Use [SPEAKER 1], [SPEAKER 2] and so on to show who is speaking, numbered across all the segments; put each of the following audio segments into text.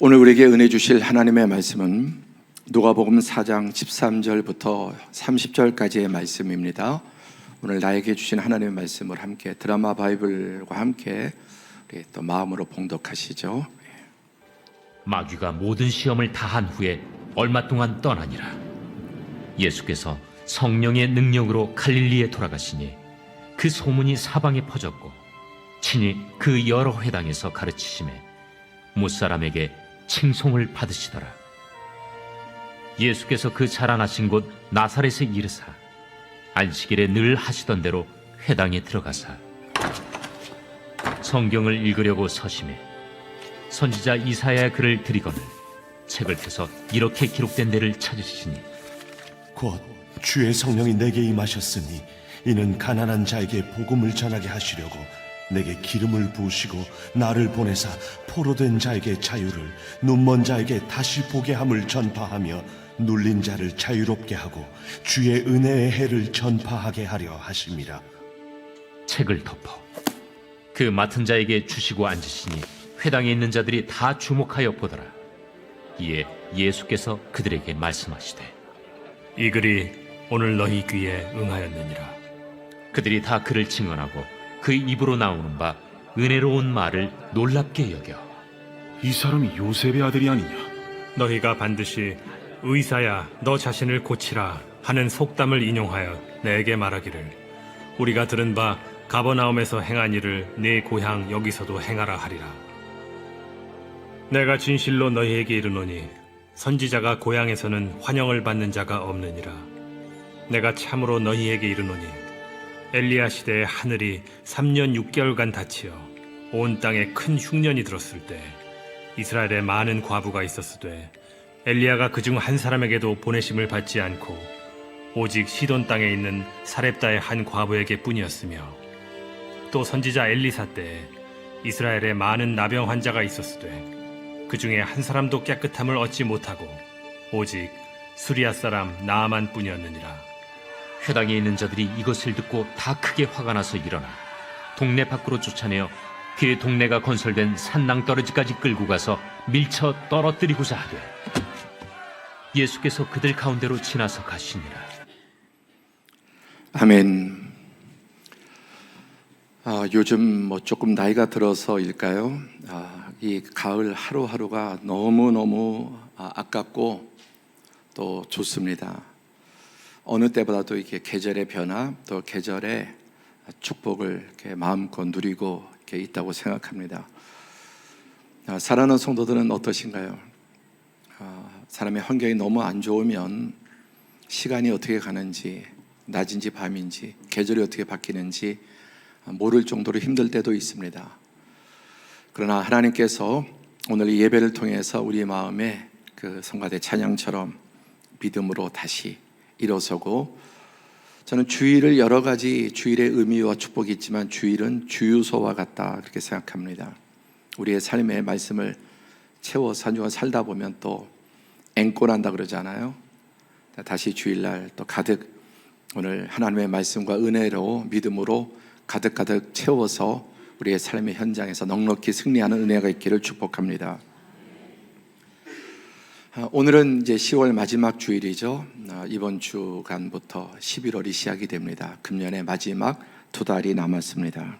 [SPEAKER 1] 오늘 우리에게 은혜 주실 하나님의 말씀은 누가복음 4장 13절부터 30절까지의 말씀입니다. 오늘 나에게 주신 하나님의 말씀을 함께 드라마 바이블과 함께 우리 또 마음으로 봉독하시죠.
[SPEAKER 2] 마귀가 모든 시험을 다한 후에 얼마 동안 떠나니라. 예수께서 성령의 능력으로 갈릴리에 돌아가시니 그 소문이 사방에 퍼졌고 친히 그 여러 회당에서 가르치심에 무사람에게 칭송을 받으시더라. 예수께서 그 자라나신 곳 나사렛에 이르사 안식일에 늘 하시던 대로 회당에 들어가사 성경을 읽으려고 서심해 선지자 이사야의 글을 들이거늘 책을 펴서 이렇게 기록된 데를 찾으시니
[SPEAKER 3] 곧 주의 성령이 내게 임하셨으니 이는 가난한 자에게 복음을 전하게 하시려고 내게 기름을 부으시고 나를 보내사 포로된 자에게 자유를, 눈먼 자에게 다시 보게 함을 전파하며 눌린 자를 자유롭게 하고 주의 은혜의 해를 전파하게 하려 하심이라.
[SPEAKER 2] 책을 덮어 그 맡은 자에게 주시고 앉으시니 회당에 있는 자들이 다 주목하여 보더라. 이에 예수께서 그들에게 말씀하시되
[SPEAKER 4] 이 글이 오늘 너희 귀에 응하였느니라.
[SPEAKER 2] 그들이 다 그를 증언하고 그 입으로 나오는 바 은혜로운 말을 놀랍게 여겨
[SPEAKER 5] 이 사람이 요셉의 아들이 아니냐?
[SPEAKER 4] 너희가 반드시 의사야 너 자신을 고치라 하는 속담을 인용하여 내게 말하기를 우리가 들은 바 가버나움에서 행한 일을 네 고향 여기서도 행하라 하리라. 내가 진실로 너희에게 이르노니 선지자가 고향에서는 환영을 받는 자가 없느니라. 내가 참으로 너희에게 이르노니 엘리야 시대에 하늘이 3년 6개월간 닫히어 온 땅에 큰 흉년이 들었을 때 이스라엘에 많은 과부가 있었으되 엘리야가 그중 한 사람에게도 보내심을 받지 않고 오직 시돈 땅에 있는 사렙다의 한 과부에게 뿐이었으며 또 선지자 엘리사 때에 이스라엘에 많은 나병 환자가 있었으되 그 중에 한 사람도 깨끗함을 얻지 못하고 오직 수리아 사람 나아만 뿐이었느니라.
[SPEAKER 2] 회당에 있는 자들이 이것을 듣고 다 크게 화가 나서 일어나 동네 밖으로 쫓아내어 그 동네가 건설된 산낭떠러지까지 끌고 가서 밀쳐 떨어뜨리고자 하되 예수께서 그들 가운데로 지나서 가시니라.
[SPEAKER 1] 아멘. 요즘 뭐 조금 나이가 들어서일까요? 이 가을 하루하루가 너무너무 아깝고 또 좋습니다. 어느 때보다도 이렇게 계절의 변화, 또 계절의 축복을 이렇게 마음껏 누리고 이렇게 있다고 생각합니다. 사랑하는 성도들은 어떠신가요? 사람의 환경이 너무 안 좋으면 시간이 어떻게 가는지, 낮인지 밤인지, 계절이 어떻게 바뀌는지 모를 정도로 힘들 때도 있습니다. 그러나 하나님께서 오늘 이 예배를 통해서 우리 마음에 그 성가대 찬양처럼 믿음으로 다시 일어서고, 저는 주일을 여러 가지 주일의 의미와 축복이 있지만 주일은 주유소와 같다 그렇게 생각합니다. 우리의 삶의 말씀을 채워서 한 주간 살다 보면 또 앵꼬난다 그러잖아요. 다시 주일날 또 가득 오늘 하나님의 말씀과 은혜로 믿음으로 가득가득 채워서 우리의 삶의 현장에서 넉넉히 승리하는 은혜가 있기를 축복합니다. 오늘은 이제 10월 마지막 주일이죠. 이번 주간부터 11월이 시작이 됩니다. 금년의 마지막 2달이 남았습니다.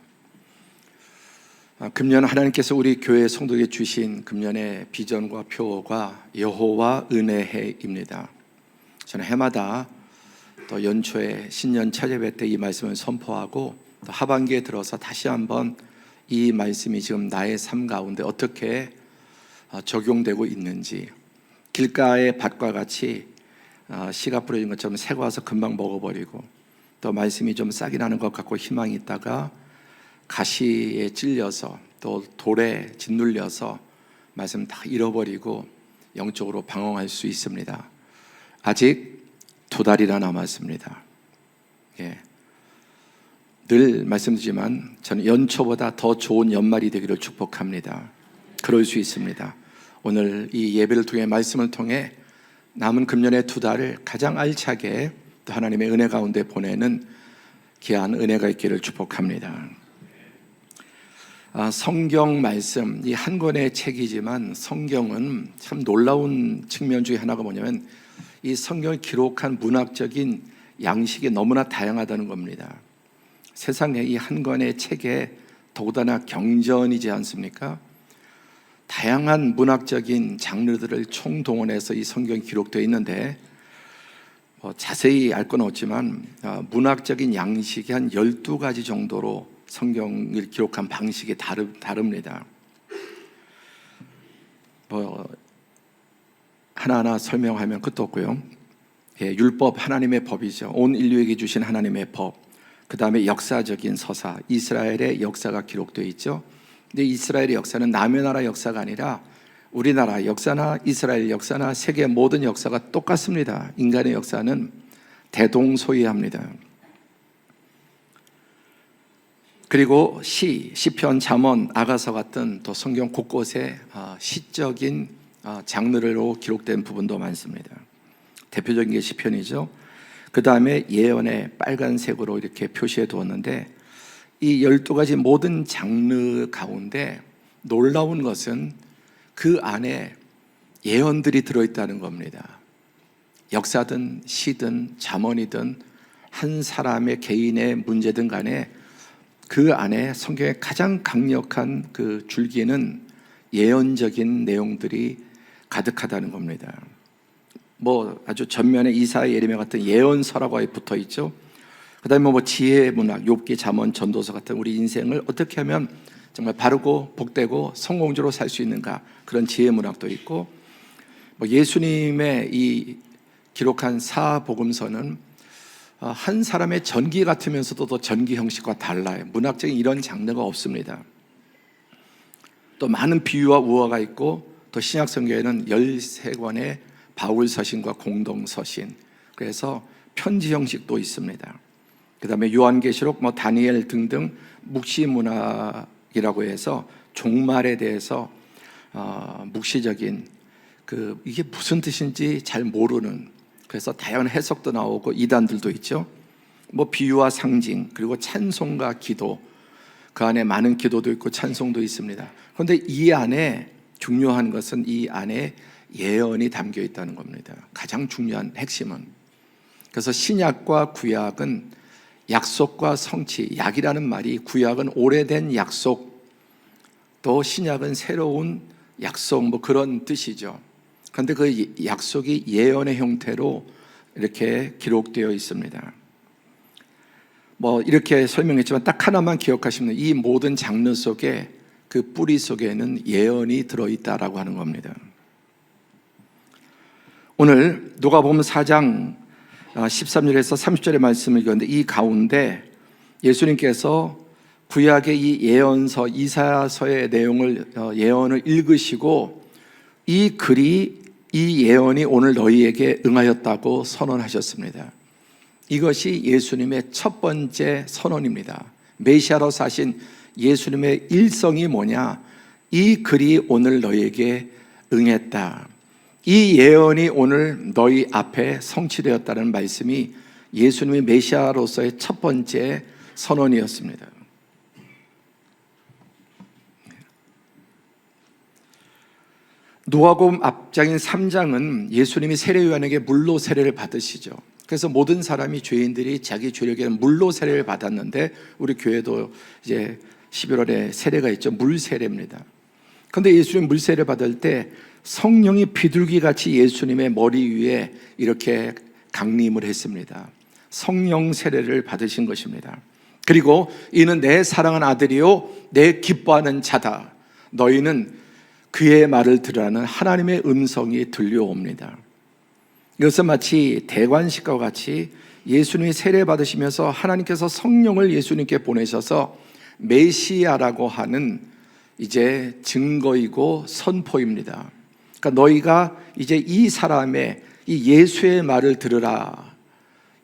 [SPEAKER 1] 금년 하나님께서 우리 교회 성도에게 주신 금년의 비전과 표어가 여호와 은혜해입니다. 저는 해마다 또 연초에 신년 차례배 때 이 말씀을 선포하고 또 하반기에 들어서 다시 한번 이 말씀이 지금 나의 삶 가운데 어떻게 적용되고 있는지, 길가의 밭과 같이 씨가 뿌려진 것처럼 새고 와서 금방 먹어버리고 또 말씀이 좀 싹이 나는 것 같고 희망이 있다가 가시에 찔려서 또 돌에 짓눌려서 말씀 다 잃어버리고 영적으로 방황할 수 있습니다. 아직 2달이나 남았습니다. 늘 말씀드리지만 저는 연초보다 더 좋은 연말이 되기를 축복합니다. 그럴 수 있습니다. 오늘 이 예배를 통해 말씀을 통해 남은 금년의 2달을 가장 알차게 또 하나님의 은혜 가운데 보내는 귀한 은혜가 있기를 축복합니다. 성경 말씀, 이 한 권의 책이지만 성경은 참 놀라운 측면 중에 하나가 뭐냐면 이 성경을 기록한 문학적인 양식이 너무나 다양하다는 겁니다. 세상에 이 한 권의 책에 더군다나 경전이지 않습니까? 다양한 문학적인 장르들을 총동원해서 이 성경이 기록되어 있는데 자세히 알 건 없지만 문학적인 양식이 한 12가지 정도로 성경을 기록한 방식이 다릅니다. 하나하나 설명하면 끝도 없고요. 율법, 하나님의 법이죠. 온 인류에게 주신 하나님의 법. 그 다음에 역사적인 서사, 이스라엘의 역사가 기록되어 있죠. 근데 이스라엘의 역사는 남의 나라 역사가 아니라 우리나라 역사나 이스라엘 역사나 세계 모든 역사가 똑같습니다. 인간의 역사는 대동소이합니다. 그리고 시편, 잠언, 아가서 같은 또 성경 곳곳에 시적인 장르로 기록된 부분도 많습니다. 대표적인 게 시편이죠. 그 다음에 예언에 빨간색으로 이렇게 표시해 두었는데 이 12가지 모든 장르 가운데 놀라운 것은 그 안에 예언들이 들어있다는 겁니다. 역사든 시든 잠언이든 한 사람의 개인의 문제든 간에 그 안에 성경의 가장 강력한 그 줄기는 예언적인 내용들이 가득하다는 겁니다. 아주 전면에 이사야, 예레미야 같은 예언서라고 붙어 있죠. 그다음에 지혜 문학, 욥기, 잠언, 전도서 같은 우리 인생을 어떻게 하면 정말 바르고 복되고 성공적으로 살 수 있는가, 그런 지혜 문학도 있고, 예수님의 이 기록한 사복음서는 한 사람의 전기 같으면서도 또 전기 형식과 달라요. 문학적인 이런 장르가 없습니다. 또 많은 비유와 우화가 있고, 또 신약 성경에는 13권의 바울 서신과 공동 서신, 그래서 편지 형식도 있습니다. 그 다음에 요한계시록, 다니엘 등등 묵시 문학이라고 해서 종말에 대해서 묵시적인 이게 무슨 뜻인지 잘 모르는, 그래서 다양한 해석도 나오고 이단들도 있죠. 비유와 상징, 그리고 찬송과 기도, 그 안에 많은 기도도 있고 찬송도 있습니다. 그런데 이 안에 중요한 것은 이 안에 예언이 담겨 있다는 겁니다. 가장 중요한 핵심은. 그래서 신약과 구약은 약속과 성취, 약이라는 말이, 구약은 오래된 약속, 또 신약은 새로운 약속, 그런 뜻이죠. 그런데 그 약속이 예언의 형태로 이렇게 기록되어 있습니다. 이렇게 설명했지만 딱 하나만 기억하시면, 이 모든 장르 속에 그 뿌리 속에는 예언이 들어있다라고 하는 겁니다. 오늘 누가복음 4장 13절에서 30절의 말씀을 읽었는데, 이 가운데 예수님께서 구약의 이 예언서, 이사야서의 내용을, 예언을 읽으시고 이 글이, 이 예언이 오늘 너희에게 응하였다고 선언하셨습니다. 이것이 예수님의 첫 번째 선언입니다. 메시아로 사신 예수님의 일성이 뭐냐? 이 글이 오늘 너희에게 응했다. 이 예언이 오늘 너희 앞에 성취되었다는 말씀이 예수님의 메시아로서의 첫 번째 선언이었습니다. 누가복음 앞장인 3장은 예수님이 세례요한에게 물로 세례를 받으시죠. 그래서 모든 사람이, 죄인들이 자기 죄력에 물로 세례를 받았는데, 우리 교회도 이제 11월에 세례가 있죠. 물 세례입니다. 그런데 예수님 물 세례를 받을 때 성령이 비둘기같이 예수님의 머리 위에 이렇게 강림을 했습니다. 성령 세례를 받으신 것입니다. 그리고 이는 내 사랑하는 아들이요 내 기뻐하는 자다. 너희는 그의 말을 들으라는 하나님의 음성이 들려옵니다. 이것은 마치 대관식과 같이 예수님이 세례 받으시면서 하나님께서 성령을 예수님께 보내셔서 메시아라고 하는 이제 증거이고 선포입니다. 그러니까 너희가 이제 이 사람의, 이 예수의 말을 들으라,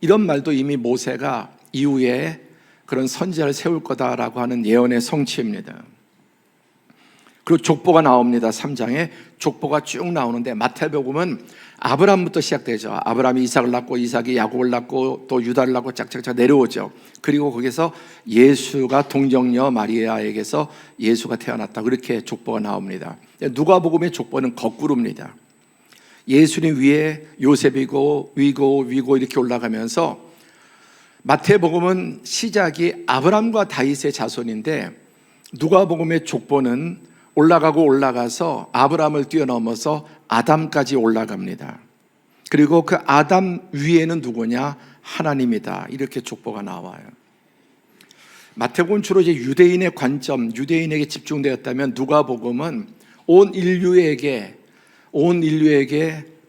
[SPEAKER 1] 이런 말도 이미 모세가 이후에 그런 선지자를 세울 거다라고 하는 예언의 성취입니다. 그리고 족보가 나옵니다. 3장에 족보가 쭉 나오는데 마태복음은 아브라함부터 시작되죠. 아브라함이 이삭을 낳고 이삭이 야곱을 낳고 또 유다를 낳고 짝짝짝 내려오죠. 그리고 거기서 예수가 동정녀 마리아에게서 예수가 태어났다. 그렇게 족보가 나옵니다. 누가복음의 족보는 거꾸로입니다. 예수님 위에 요셉이고 위고 이렇게 올라가면서 마태복음은 시작이 아브라함과 다윗의 자손인데 누가복음의 족보는 올라가서 아브라함을 뛰어넘어서 아담까지 올라갑니다. 그리고 그 아담 위에는 누구냐? 하나님이다. 이렇게 족보가 나와요. 마태복음은 주로 이제 유대인의 관점, 유대인에게 집중되었다면 누가복음은 온 인류에게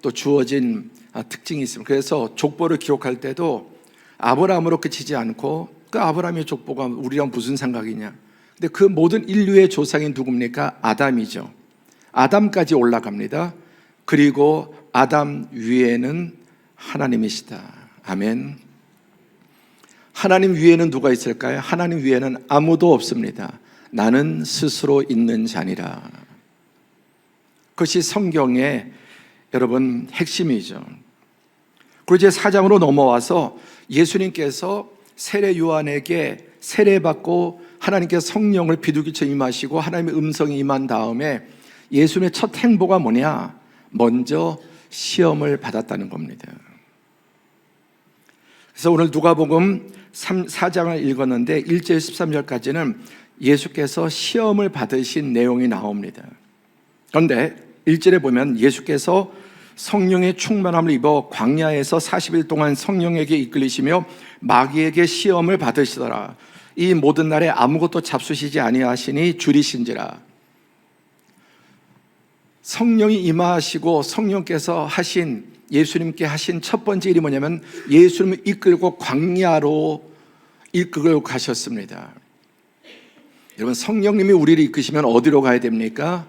[SPEAKER 1] 또 주어진 특징이 있습니다. 그래서 족보를 기록할 때도 아브라함으로 그치지 않고 그 아브라함의 족보가 우리랑 무슨 상관이냐? 근데 그 모든 인류의 조상이 누굽니까? 아담이죠. 아담까지 올라갑니다. 그리고 아담 위에는 하나님이시다. 아멘. 하나님 위에는 누가 있을까요? 하나님 위에는 아무도 없습니다. 나는 스스로 있는 자니라. 그것이 성경의 여러분 핵심이죠. 그리고 이제 4장으로 넘어와서 예수님께서 세례 요한에게 세례받고 하나님께서 성령을 비둘기처럼 임하시고 하나님의 음성이 임한 다음에 예수님의 첫 행보가 뭐냐? 먼저 시험을 받았다는 겁니다. 그래서 오늘 누가복음 4장을 읽었는데 1절 13절까지는 예수께서 시험을 받으신 내용이 나옵니다. 그런데 1절에 보면 예수께서 성령의 충만함을 입어 광야에서 40일 동안 성령에게 이끌리시며 마귀에게 시험을 받으시더라. 이 모든 날에 아무것도 잡수시지 아니하시니 줄이신지라. 성령이 임하시고 성령께서 예수님께 하신 첫 번째 일이 뭐냐면 예수님을 이끌고 광야로 이끌고 가셨습니다. 여러분, 성령님이 우리를 이끄시면 어디로 가야 됩니까?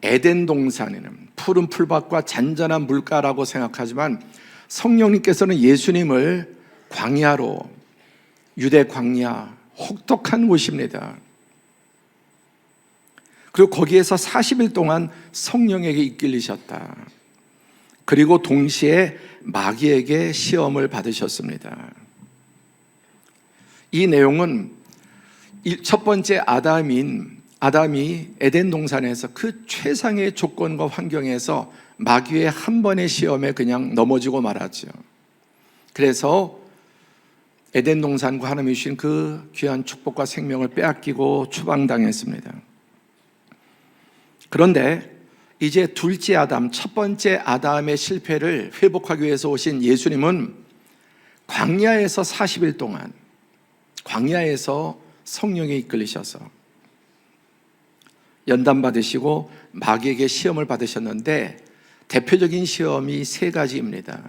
[SPEAKER 1] 에덴 동산에는 푸른 풀밭과 잔잔한 물가라고 생각하지만 성령님께서는 예수님을 광야로, 유대 광야, 혹독한 곳입니다. 그리고 거기에서 40일 동안 성령에게 이끌리셨다. 그리고 동시에 마귀에게 시험을 받으셨습니다. 이 내용은 첫 번째 아담이 에덴 동산에서 그 최상의 조건과 환경에서 마귀의 한 번의 시험에 그냥 넘어지고 말았죠. 그래서 에덴 동산과 하나님이 주신 그 귀한 축복과 생명을 빼앗기고 추방당했습니다. 그런데 이제 둘째 아담, 첫 번째 아담의 실패를 회복하기 위해서 오신 예수님은 광야에서 40일 동안 광야에서 성령에 이끌리셔서 연단 받으시고 마귀에게 시험을 받으셨는데 대표적인 시험이 세 가지입니다.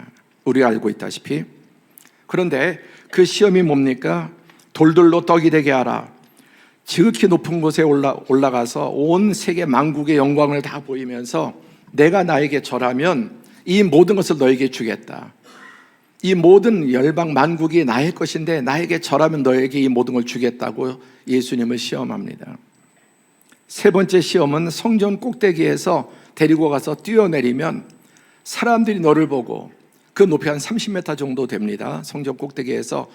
[SPEAKER 1] 우리가 알고 있다시피. 그런데 그 시험이 뭡니까? 돌들로 떡이 되게 하라. 지극히 높은 곳에 올라가서 온 세계 만국의 영광을 다 보이면서 내가 나에게 절하면 이 모든 것을 너에게 주겠다. 이 모든 열방 만국이 나의 것인데 나에게 절하면 너에게 이 모든 걸 주겠다고 예수님을 시험합니다. 세 번째 시험은 성전 꼭대기에서 데리고 가서 뛰어내리면 사람들이 너를 보고 그 높이 한 30m 정도 됩니다. 성전 꼭대기에서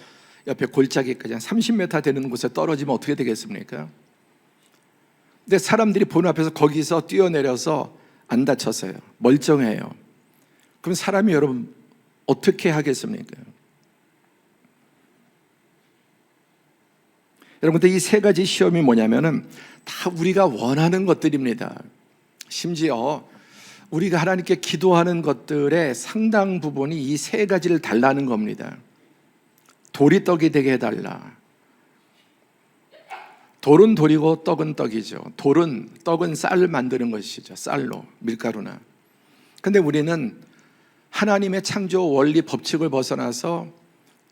[SPEAKER 1] 옆에 골짜기까지 한 30m 되는 곳에 떨어지면 어떻게 되겠습니까? 근데 사람들이 보는 앞에서 거기서 뛰어내려서 안 다쳤어요. 멀쩡해요. 그럼 사람이 여러분 어떻게 하겠습니까? 여러분들 이 세 가지 시험이 뭐냐면은 다 우리가 원하는 것들입니다. 심지어 우리가 하나님께 기도하는 것들의 상당 부분이 이 세 가지를 달라는 겁니다. 돌이 떡이 되게 해달라. 돌은 돌이고 떡은 떡이죠. 떡은 쌀을 만드는 것이죠. 쌀로, 밀가루나. 근데 우리는 하나님의 창조 원리 법칙을 벗어나서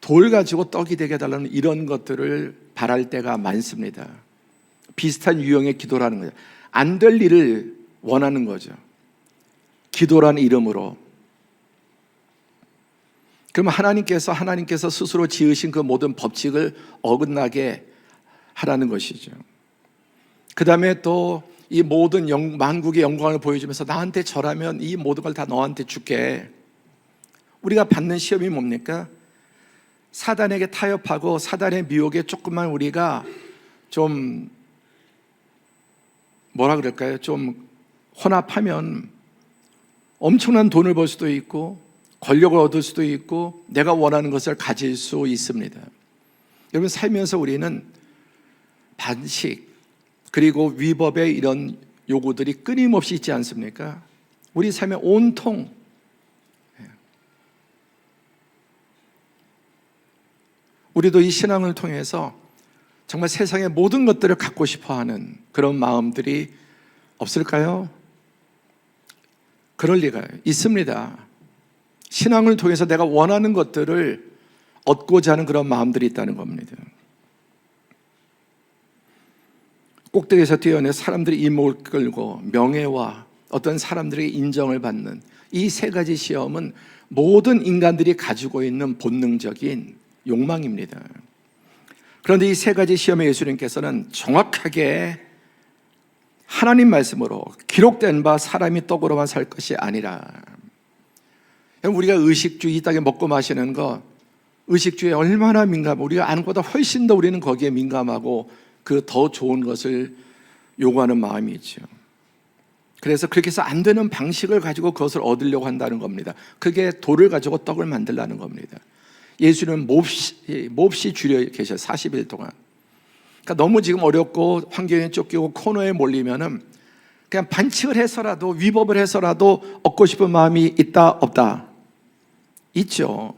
[SPEAKER 1] 돌 가지고 떡이 되게 해달라는 이런 것들을 바랄 때가 많습니다. 비슷한 유형의 기도라는 거죠. 안 될 일을 원하는 거죠. 기도라는 이름으로. 그러면 하나님께서 스스로 지으신 그 모든 법칙을 어긋나게 하라는 것이죠. 그 다음에 또 이 모든 만국의 영광을 보여주면서 나한테 절하면 이 모든 걸 다 너한테 줄게. 우리가 받는 시험이 뭡니까? 사단에게 타협하고 사단의 미혹에 조금만 우리가 좀 뭐라 그럴까요? 좀 혼합하면 엄청난 돈을 벌 수도 있고 권력을 얻을 수도 있고 내가 원하는 것을 가질 수 있습니다. 여러분, 살면서 우리는 반식 그리고 위법의 이런 요구들이 끊임없이 있지 않습니까? 우리 삶에 온통 우리도 이 신앙을 통해서 정말 세상의 모든 것들을 갖고 싶어하는 그런 마음들이 없을까요? 그럴 리가 있습니다. 신앙을 통해서 내가 원하는 것들을 얻고자 하는 그런 마음들이 있다는 겁니다. 꼭대기에서 뛰어내 사람들이 이목을 끌고 명예와 어떤 사람들에게 인정을 받는 이 세 가지 시험은 모든 인간들이 가지고 있는 본능적인 욕망입니다. 그런데 이 세 가지 시험에 예수님께서는 정확하게 하나님 말씀으로 기록된 바 사람이 떡으로만 살 것이 아니라, 우리가 의식주의 이 땅에 먹고 마시는 거 의식주의에 얼마나 민감하고 우리가 아는 것보다 훨씬 더 우리는 거기에 민감하고 그 더 좋은 것을 요구하는 마음이 있죠. 그래서 그렇게 해서 안 되는 방식을 가지고 그것을 얻으려고 한다는 겁니다. 그게 돌을 가지고 떡을 만들라는 겁니다. 예수는 몹시 줄여 계셔요. 40일 동안. 그러니까 너무 지금 어렵고 환경에 쫓기고 코너에 몰리면은 그냥 반칙을 해서라도 위법을 해서라도 얻고 싶은 마음이 있다 없다? 있죠.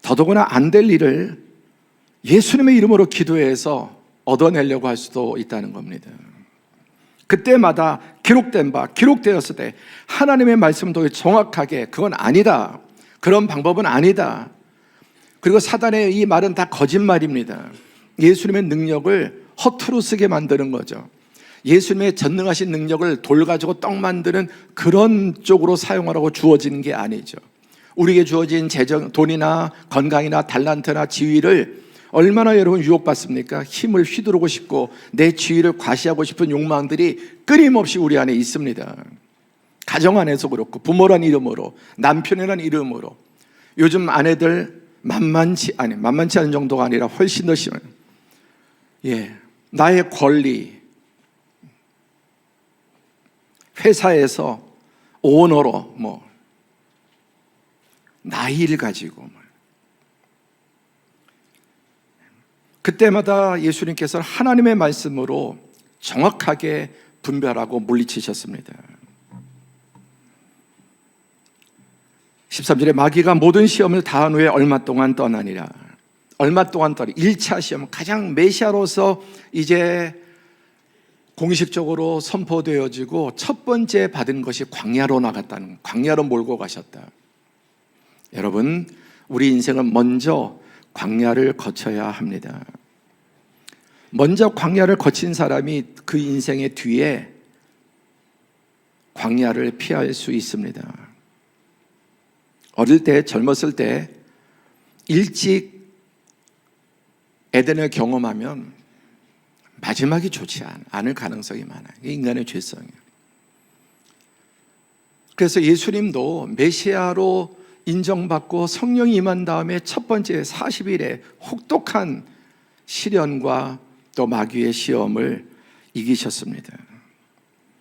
[SPEAKER 1] 더더구나 안 될 일을 예수님의 이름으로 기도해서 얻어내려고 할 수도 있다는 겁니다. 그때마다 기록되었을 때 하나님의 말씀도 정확하게 그건 아니다, 그런 방법은 아니다, 그리고 사단의 이 말은 다 거짓말입니다. 예수님의 능력을 허투루 쓰게 만드는 거죠. 예수님의 전능하신 능력을 돌 가지고 떡 만드는 그런 쪽으로 사용하라고 주어지는 게 아니죠. 우리에게 주어진 돈이나 건강이나 달란트나 지위를 얼마나 여러분 유혹받습니까? 힘을 휘두르고 싶고 내 지위를 과시하고 싶은 욕망들이 끊임없이 우리 안에 있습니다. 가정 안에서 그렇고 부모란 이름으로, 남편이란 이름으로. 요즘 아내들 만만치 않은 정도가 아니라 훨씬 더 심해요. 나의 권리, 회사에서 오너로 나이를 가지고 그때마다 예수님께서는 하나님의 말씀으로 정확하게 분별하고 물리치셨습니다. 13절에 마귀가 모든 시험을 다한 후에 얼마 동안 떠나니라. 얼마 동안 떠나 1차 시험, 가장 메시아로서 이제 공식적으로 선포되어지고 첫 번째 받은 것이 광야로 나갔다는, 광야로 몰고 가셨다. 여러분, 우리 인생은 먼저 광야를 거쳐야 합니다. 먼저 광야를 거친 사람이 그 인생의 뒤에 광야를 피할 수 있습니다. 어릴 때, 젊었을 때 일찍 에덴을 경험하면 마지막이 좋지 않을 가능성이 많아요. 이게 인간의 죄성이에요. 그래서 예수님도 메시아로 인정받고 성령이 임한 다음에 첫 번째 40일에 혹독한 시련과 또 마귀의 시험을 이기셨습니다.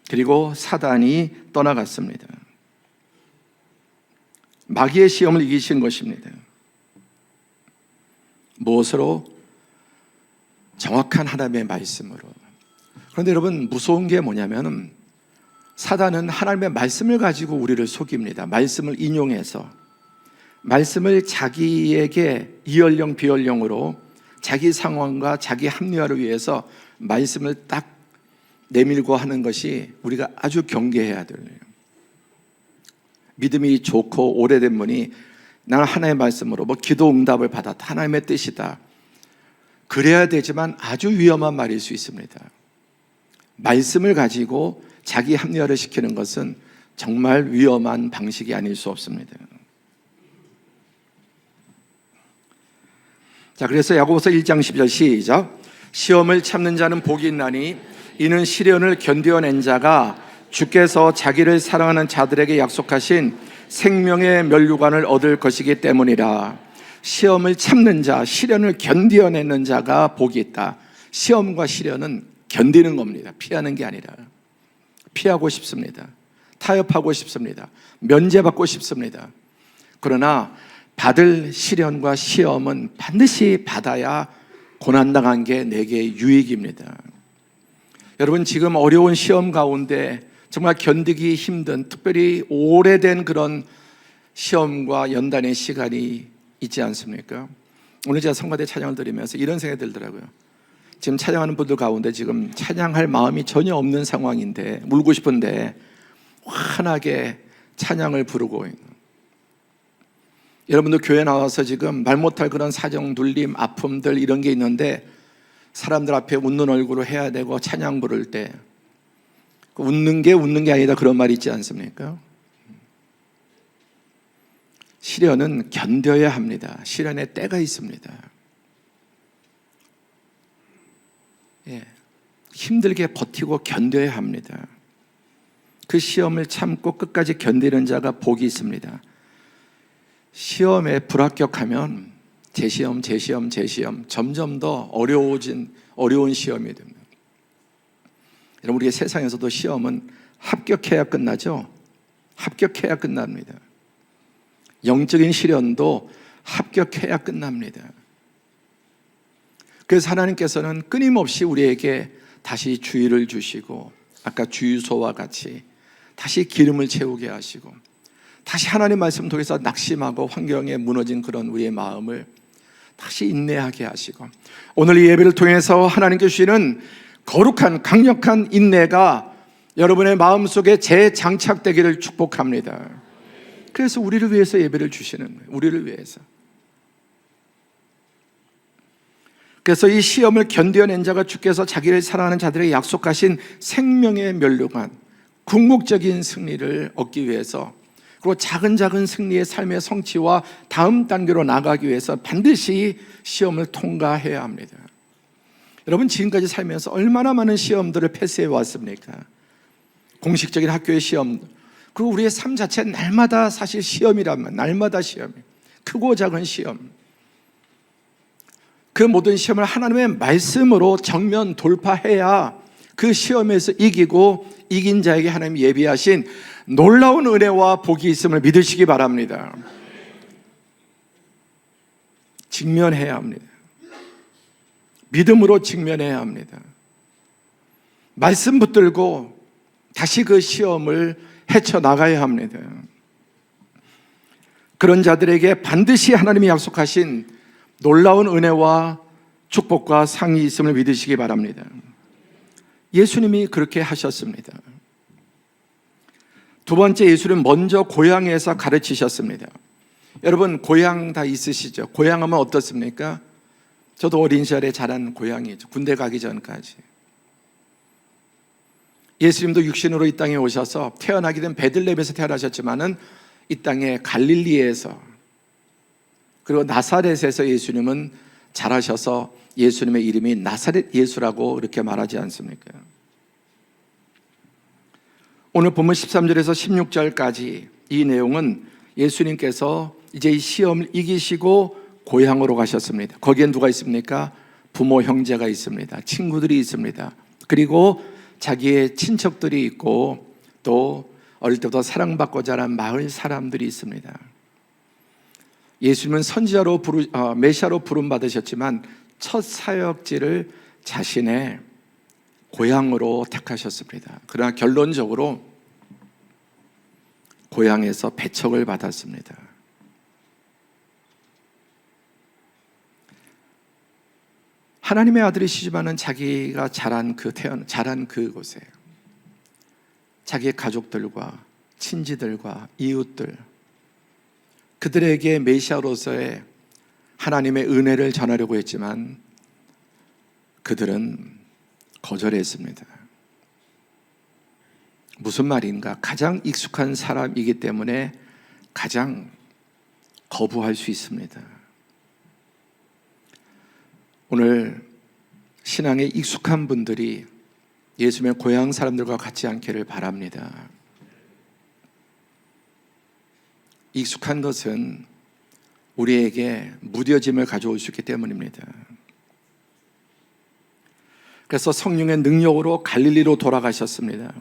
[SPEAKER 1] 그리고 사단이 떠나갔습니다. 마귀의 시험을 이기신 것입니다. 무엇으로? 정확한 하나님의 말씀으로. 그런데 여러분, 무서운 게 뭐냐면 사단은 하나님의 말씀을 가지고 우리를 속입니다. 말씀을 인용해서 말씀을 자기에게 이연령 비연령으로 자기 상황과 자기 합리화를 위해서 말씀을 딱 내밀고 하는 것이 우리가 아주 경계해야 돼요. 믿음이 좋고 오래된 분이 나는 하나님의 말씀으로 기도 응답을 받았다, 하나님의 뜻이다, 그래야 되지만 아주 위험한 말일 수 있습니다. 말씀을 가지고 자기 합리화를 시키는 것은 정말 위험한 방식이 아닐 수 없습니다. 자, 그래서 야고보서 1장 10절 시작. 시험을 참는 자는 복이 있나니 이는 시련을 견뎌낸 자가 주께서 자기를 사랑하는 자들에게 약속하신 생명의 면류관을 얻을 것이기 때문이라. 시험을 참는 자, 시련을 견뎌내는 자가 복이 있다. 시험과 시련은 견디는 겁니다. 피하는 게 아니라. 피하고 싶습니다. 타협하고 싶습니다. 면제받고 싶습니다. 그러나 받을 시련과 시험은 반드시 받아야 고난당한 게 내게 유익입니다. 여러분, 지금 어려운 시험 가운데 정말 견디기 힘든, 특별히 오래된 그런 시험과 연단의 시간이 있지 않습니까? 오늘 제가 성가대 찬양을 드리면서 이런 생각이 들더라고요. 지금 찬양하는 분들 가운데 지금 찬양할 마음이 전혀 없는 상황인데, 울고 싶은데 환하게 찬양을 부르고 있는, 여러분도 교회 나와서 지금 말 못할 그런 사정, 눌림, 아픔들 이런 게 있는데 사람들 앞에 웃는 얼굴로 해야 되고 찬양 부를 때 웃는 게 아니다, 그런 말이 있지 않습니까? 시련은 견뎌야 합니다. 시련의 때가 있습니다. 힘들게 버티고 견뎌야 합니다. 그 시험을 참고 끝까지 견디는 자가 복이 있습니다. 시험에 불합격하면 재시험 점점 더 어려운 시험이 됩니다. 여러분, 우리의 세상에서도 시험은 합격해야 끝나죠. 합격해야 끝납니다. 영적인 시련도 합격해야 끝납니다. 그래서 하나님께서는 끊임없이 우리에게 다시 주의를 주시고, 아까 주유소와 같이 다시 기름을 채우게 하시고, 다시 하나님 말씀 통해서 낙심하고 환경에 무너진 그런 우리의 마음을 다시 인내하게 하시고, 오늘 이 예배를 통해서 하나님께 주시는 거룩한 강력한 인내가 여러분의 마음속에 재장착되기를 축복합니다. 그래서 우리를 위해서 예배를 주시는 거예요. 우리를 위해서. 그래서 이 시험을 견뎌낸 자가 주께서 자기를 사랑하는 자들에게 약속하신 생명의 면류관, 궁극적인 승리를 얻기 위해서, 그리고 작은 승리의 삶의 성취와 다음 단계로 나가기 위해서 반드시 시험을 통과해야 합니다. 여러분, 지금까지 살면서 얼마나 많은 시험들을 패스해 왔습니까? 공식적인 학교의 시험, 그리고 우리의 삶 자체는 날마다 사실 시험이라면, 날마다 시험이에요. 크고 작은 시험. 그 모든 시험을 하나님의 말씀으로 정면 돌파해야 그 시험에서 이긴 자에게 하나님이 예비하신 놀라운 은혜와 복이 있음을 믿으시기 바랍니다. 직면해야 합니다. 믿음으로 직면해야 합니다. 말씀 붙들고 다시 그 시험을 헤쳐나가야 합니다. 그런 자들에게 반드시 하나님이 약속하신 놀라운 은혜와 축복과 상이 있음을 믿으시기 바랍니다. 예수님이 그렇게 하셨습니다. 두 번째, 예수는 먼저 고향에서 가르치셨습니다. 여러분, 고향 다 있으시죠? 고향하면 어떻습니까? 저도 어린 시절에 자란 고향이죠. 군대 가기 전까지. 예수님도 육신으로 이 땅에 오셔서 태어나게 된 베들레헴에서 태어나셨지만은 이 땅에 갈릴리에서, 그리고 나사렛에서 예수님은 자라셔서 예수님의 이름이 나사렛 예수라고 이렇게 말하지 않습니까? 오늘 본문 13절에서 16절까지 이 내용은 예수님께서 이제 이 시험을 이기시고 고향으로 가셨습니다. 거기엔 누가 있습니까? 부모, 형제가 있습니다. 친구들이 있습니다. 그리고 자기의 친척들이 있고, 또 어릴 때부터 사랑받고 자란 마을 사람들이 있습니다. 예수님은 선지자로 메시아로 부름받으셨지만 첫 사역지를 자신의 고향으로 택하셨습니다. 그러나 결론적으로 고향에서 배척을 받았습니다. 하나님의 아들이시지만은 자기가 자란 그곳에 자기의 가족들과 친지들과 이웃들, 그들에게 메시아로서의 하나님의 은혜를 전하려고 했지만 그들은 거절했습니다. 무슨 말인가? 가장 익숙한 사람이기 때문에 가장 거부할 수 있습니다. 오늘 신앙에 익숙한 분들이 예수님의 고향 사람들과 같지 않기를 바랍니다. 익숙한 것은 우리에게 무뎌짐을 가져올 수 있기 때문입니다. 그래서 성령의 능력으로 갈릴리로 돌아가셨습니다.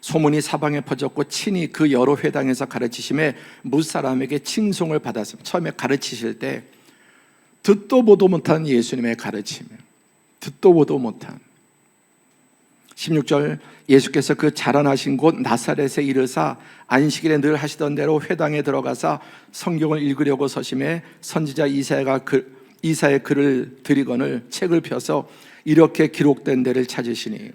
[SPEAKER 1] 소문이 사방에 퍼졌고 친히 그 여러 회당에서 가르치심에 무사람에게 칭송을 받았습니다. 처음에 가르치실 때 듣도 보도 못한 예수님의 가르침, 듣도 보도 못한 16절, 예수께서 그 자라나신 곳 나사렛에 이르사 안식일에 늘 하시던 대로 회당에 들어가사 성경을 읽으려고 서심해 선지자 이사야의 글을 드리거늘 책을 펴서 이렇게 기록된 데를 찾으시니,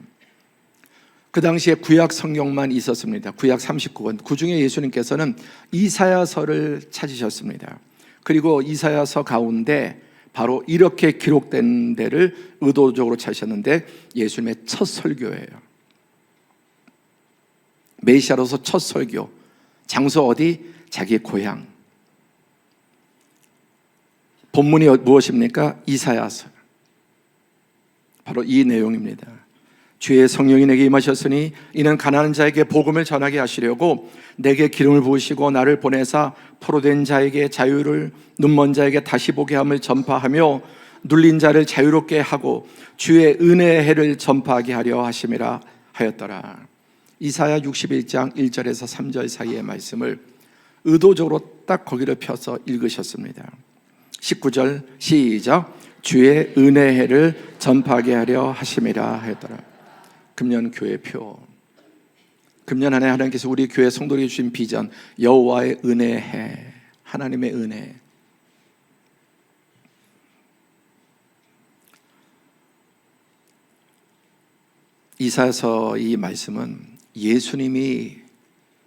[SPEAKER 1] 그 당시에 구약 성경만 있었습니다. 구약 39권, 그 중에 예수님께서는 이사야서를 찾으셨습니다. 그리고 이사야서 가운데 바로 이렇게 기록된 데를 의도적으로 찾으셨는데 예수님의 첫 설교예요. 메시아로서 첫 설교, 장소 어디? 자기의 고향. 본문이 무엇입니까? 이사야서. 바로 이 내용입니다. 주의 성령이 내게 임하셨으니 이는 가난한 자에게 복음을 전하게 하시려고 내게 기름을 부으시고 나를 보내사 포로된 자에게 자유를, 눈먼 자에게 다시 보게 함을 전파하며 눌린 자를 자유롭게 하고 주의 은혜의 해를 전파하게 하려 하심이라 하였더라. 이사야 61장 1절에서 3절 사이의 말씀을 의도적으로 딱 거기를 펴서 읽으셨습니다. 19절 시작. 주의 은혜의 해를 전파하게 하려 하심이라 하였더라. 금년 교회표. 금년 안에 하나님께서 우리 교회 성도에게 주신 비전, 여호와의 은혜의 해, 하나님의 은혜. 이사야서 이 말씀은 예수님이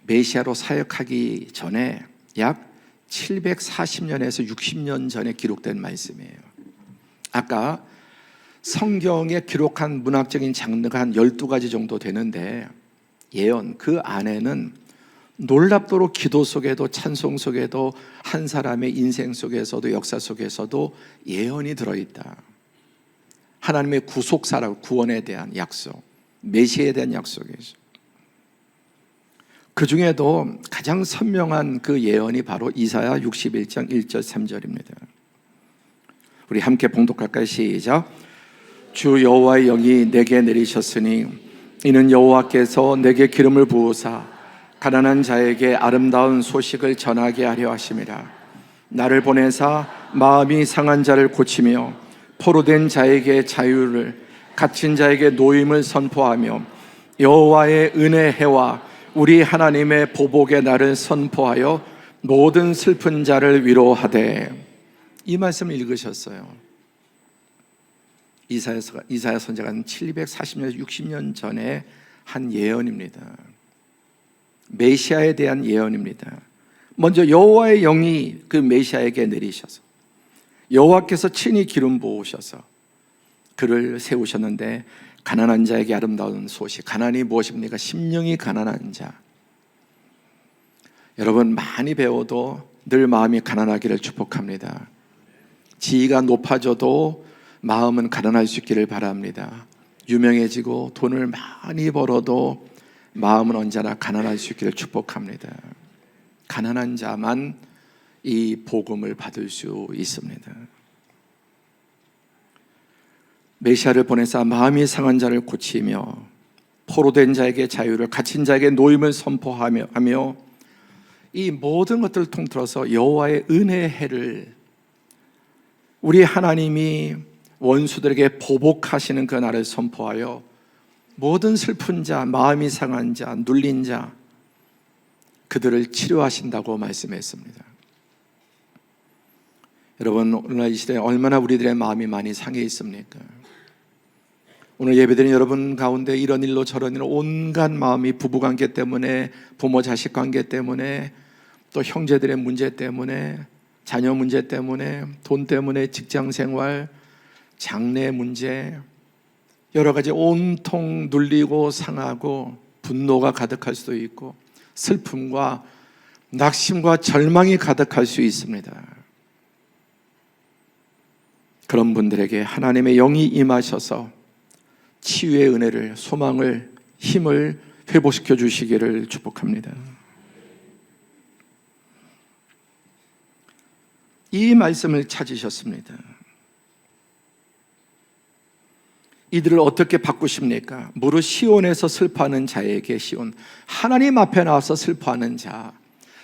[SPEAKER 1] 메시아로 사역하기 전에 약 740년에서 60년 전에 기록된 말씀이에요. 아까 성경에 기록한 문학적인 장르가 한 12가지 정도 되는데 예언, 그 안에는 놀랍도록 기도 속에도 찬송 속에도 한 사람의 인생 속에서도 역사 속에서도 예언이 들어있다. 하나님의 구속사라고, 구원에 대한 약속, 메시아에 대한 약속이죠. 그 중에도 가장 선명한 그 예언이 바로 이사야 61장 1절 3절입니다. 우리 함께 봉독할까요? 시작. 주 여호와의 영이 내게 내리셨으니 이는 여호와께서 내게 기름을 부으사 가난한 자에게 아름다운 소식을 전하게 하려 하심이라. 나를 보내사 마음이 상한 자를 고치며 포로된 자에게 자유를, 갇힌 자에게 노임을 선포하며 여호와의 은혜의 해와 우리 하나님의 보복의 날을 선포하여 모든 슬픈 자를 위로하되. 이 말씀을 읽으셨어요. 이사야 선지자가 740년, 60년 전에 한 예언입니다. 메시아에 대한 예언입니다. 먼저 여호와의 영이 그 메시아에게 내리셔서 여호와께서 친히 기름 부으셔서 그를 세우셨는데, 가난한 자에게 아름다운 소식. 가난이 무엇입니까? 심령이 가난한 자. 여러분, 많이 배워도 늘 마음이 가난하기를 축복합니다. 지위가 높아져도 마음은 가난할 수 있기를 바랍니다. 유명해지고 돈을 많이 벌어도 마음은 언제나 가난할 수 있기를 축복합니다. 가난한 자만 이 복음을 받을 수 있습니다. 메시아를 보내사 마음이 상한 자를 고치며 포로된 자에게 자유를, 갇힌 자에게 노임을 선포하며 이 모든 것들을 통틀어서 여호와의 은혜의 해를, 우리 하나님이 원수들에게 보복하시는 그 날을 선포하여 모든 슬픈 자, 마음이 상한 자, 눌린 자, 그들을 치료하신다고 말씀했습니다. 여러분, 오늘날 이 시대에 얼마나 우리들의 마음이 많이 상해 있습니까? 오늘 예배드린 여러분 가운데 이런 일로 저런 일로 온갖 마음이, 부부관계 때문에, 부모 자식 관계 때문에, 또 형제들의 문제 때문에, 자녀 문제 때문에, 돈 때문에, 직장생활, 장래 문제, 여러 가지 온통 눌리고 상하고 분노가 가득할 수도 있고 슬픔과 낙심과 절망이 가득할 수 있습니다. 그런 분들에게 하나님의 영이 임하셔서 치유의 은혜를, 소망을, 힘을 회복시켜 주시기를 축복합니다. 이 말씀을 찾으셨습니다. 이들을 어떻게 바꾸십니까? 무릇 시온에서 슬퍼하는 자에게 시온, 하나님 앞에 나와서 슬퍼하는 자,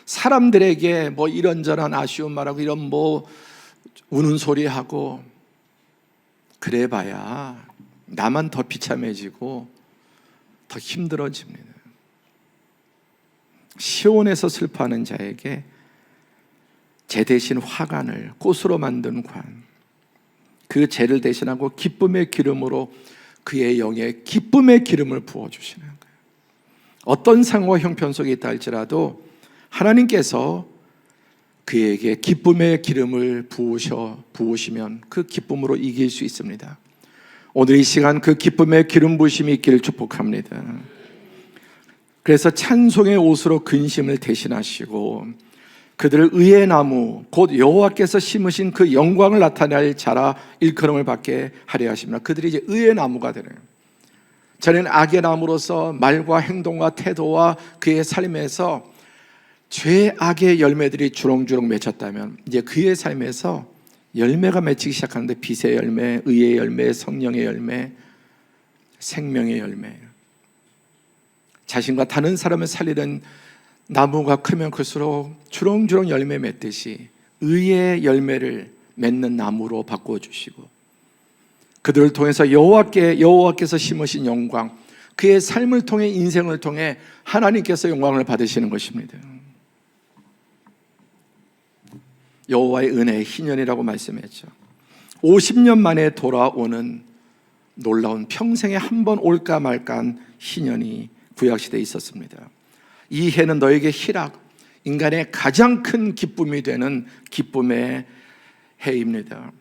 [SPEAKER 1] 사람들에게 뭐 이런저런 아쉬운 말하고 이런 뭐 우는 소리하고 그래봐야 나만 더 비참해지고 더 힘들어집니다. 시온에서 슬퍼하는 자에게 제 대신 화관을, 꽃으로 만든 관, 그 죄를 대신하고 기쁨의 기름으로 그의 영에 기쁨의 기름을 부어주시는 거예요. 어떤 상황과 형편 속에 있다 할지라도 하나님께서 그에게 기쁨의 기름을 부으시면 그 기쁨으로 이길 수 있습니다. 오늘 이 시간 그 기쁨의 기름 부으심이 있기를 축복합니다. 그래서 찬송의 옷으로 근심을 대신하시고 그들을 의의 나무 곧 여호와께서 심으신 그 영광을 나타낼 자라 일컬음을 받게 하려 하십니다. 그들이 이제 의의 나무가 되는 거예요. 전에는 악의 나무로서 말과 행동과 태도와 그의 삶에서 죄악의 열매들이 주렁주렁 맺혔다면 이제 그의 삶에서 열매가 맺히기 시작하는데 빛의 열매, 의의 열매, 성령의 열매, 생명의 열매, 자신과 다른 사람을 살리는 나무가 크면 클수록 주렁주렁 열매 맺듯이 의의 열매를 맺는 나무로 바꿔주시고 그들을 통해서 여호와께서 심으신 영광, 그의 삶을 통해 인생을 통해 하나님께서 영광을 받으시는 것입니다. 여호와의 은혜의 희년이라고 말씀했죠. 50년 만에 돌아오는 놀라운, 평생에 한 번 올까 말까한 희년이 구약시대에 있었습니다. 이 해는 너에게 희락, 인간의 가장 큰 기쁨이 되는 기쁨의 해입니다.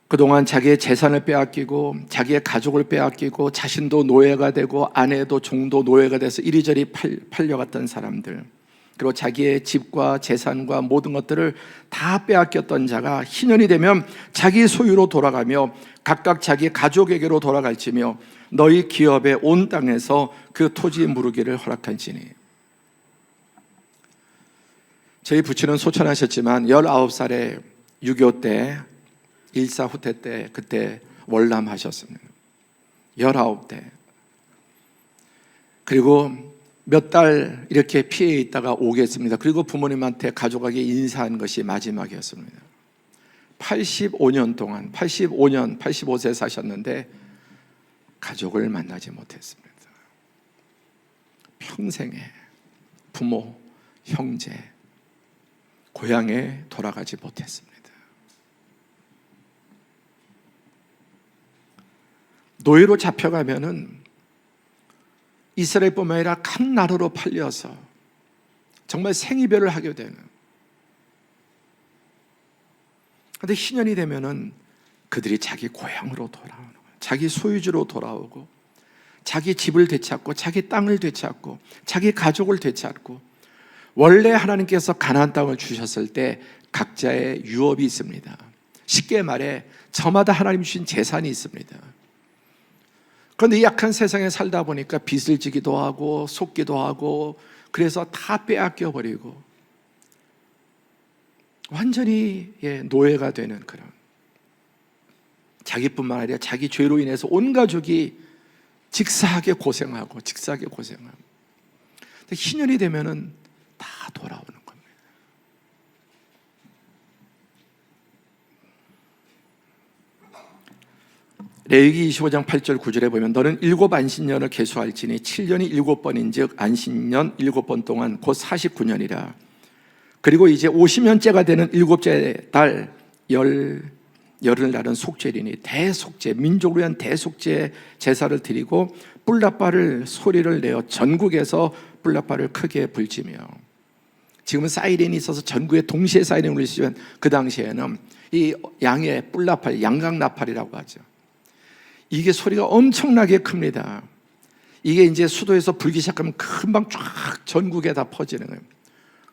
[SPEAKER 1] 그동안 자기의 재산을 빼앗기고 자기의 가족을 빼앗기고 자신도 노예가 되고 아내도 종도 노예가 돼서 이리저리 팔려갔던 사람들, 그리고 자기의 집과 재산과 모든 것들을 다 빼앗겼던 자가 희년이 되면 자기 소유로 돌아가며 각각 자기 가족에게로 돌아갈지며 너희 기업에 온 땅에서 그 토지의 무르기를 허락할지니. 저희 부친은 소천하셨지만 19살에 6.25 때, 일사후퇴 때 그때 월남하셨습니다. 19대. 그리고 몇 달 이렇게 피해 있다가 오겠습니다. 그리고 부모님한테 가족에게 인사한 것이 마지막이었습니다. 85년 동안 85세 사셨는데 가족을 만나지 못했습니다. 평생에 부모, 형제, 고향에 돌아가지 못했습니다. 노예로 잡혀가면은 이스라엘뿐만 아니라 각 나라로 팔려서 정말 생이별을 하게 되는. 그런데 희년이 되면은 그들이 자기 고향으로 돌아오는 거예요. 자기 소유지로 돌아오고 자기 집을 되찾고 자기 땅을 되찾고 자기 가족을 되찾고, 원래 하나님께서 가나안 땅을 주셨을 때 각자의 유업이 있습니다. 쉽게 말해 저마다 하나님 주신 재산이 있습니다. 그런데 이 약한 세상에 살다 보니까 빚을 지기도 하고 속기도 하고 그래서 다 빼앗겨 버리고 완전히 노예가 되는 그런, 자기뿐만 아니라 자기 죄로 인해서 온 가족이 직사하게 고생하고. 근데 희년이 되면은 다 돌아오는 겁니다. 레위기 25장 8절 9절에 보면 너는 7 안식년을 계수할지니 7년이 7번인즉 안식년 7번 동안 곧 49년이라. 그리고 이제 50년째가 되는 7째 달 열흘 날은 속죄리니 대속죄, 민족을 위한 대속죄 제사를 드리고 뿔라빠를 소리를 내어 전국에서 뿔라빠를 크게 불지며. 지금은 사이렌이 있어서 전국에 동시에 사이렌을 울리시면 그 당시에는 이 양의 뿔나팔, 양강나팔이라고 하죠. 이게 소리가 엄청나게 큽니다. 이게 이제 수도에서 불기 시작하면 금방 쫙 전국에 다 퍼지는 거예요.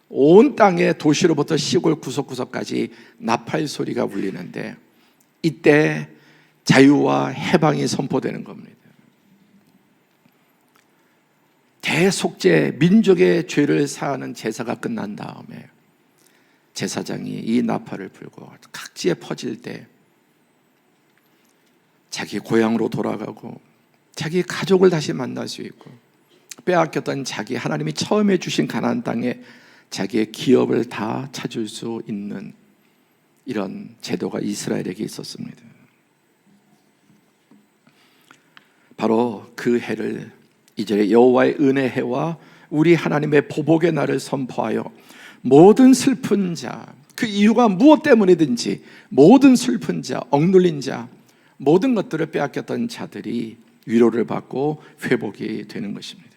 [SPEAKER 1] 온 땅의 도시로부터 시골 구석구석까지 나팔 소리가 울리는데, 이때 자유와 해방이 선포되는 겁니다. 대속죄, 민족의 죄를 사하는 제사가 끝난 다음에 제사장이 이 나팔을 불고 각지에 퍼질 때 자기 고향으로 돌아가고 자기 가족을 다시 만날 수 있고 빼앗겼던 자기 하나님이 처음에 주신 가나안 땅에 자기의 기업을 다 찾을 수 있는 이런 제도가 이스라엘에게 있었습니다. 바로 그 해를 이제 여호와의 은혜 해와 우리 하나님의 보복의 날을 선포하여 모든 슬픈 자, 그 이유가 무엇 때문이든지 모든 슬픈 자, 억눌린 자, 모든 것들을 빼앗겼던 자들이 위로를 받고 회복이 되는 것입니다.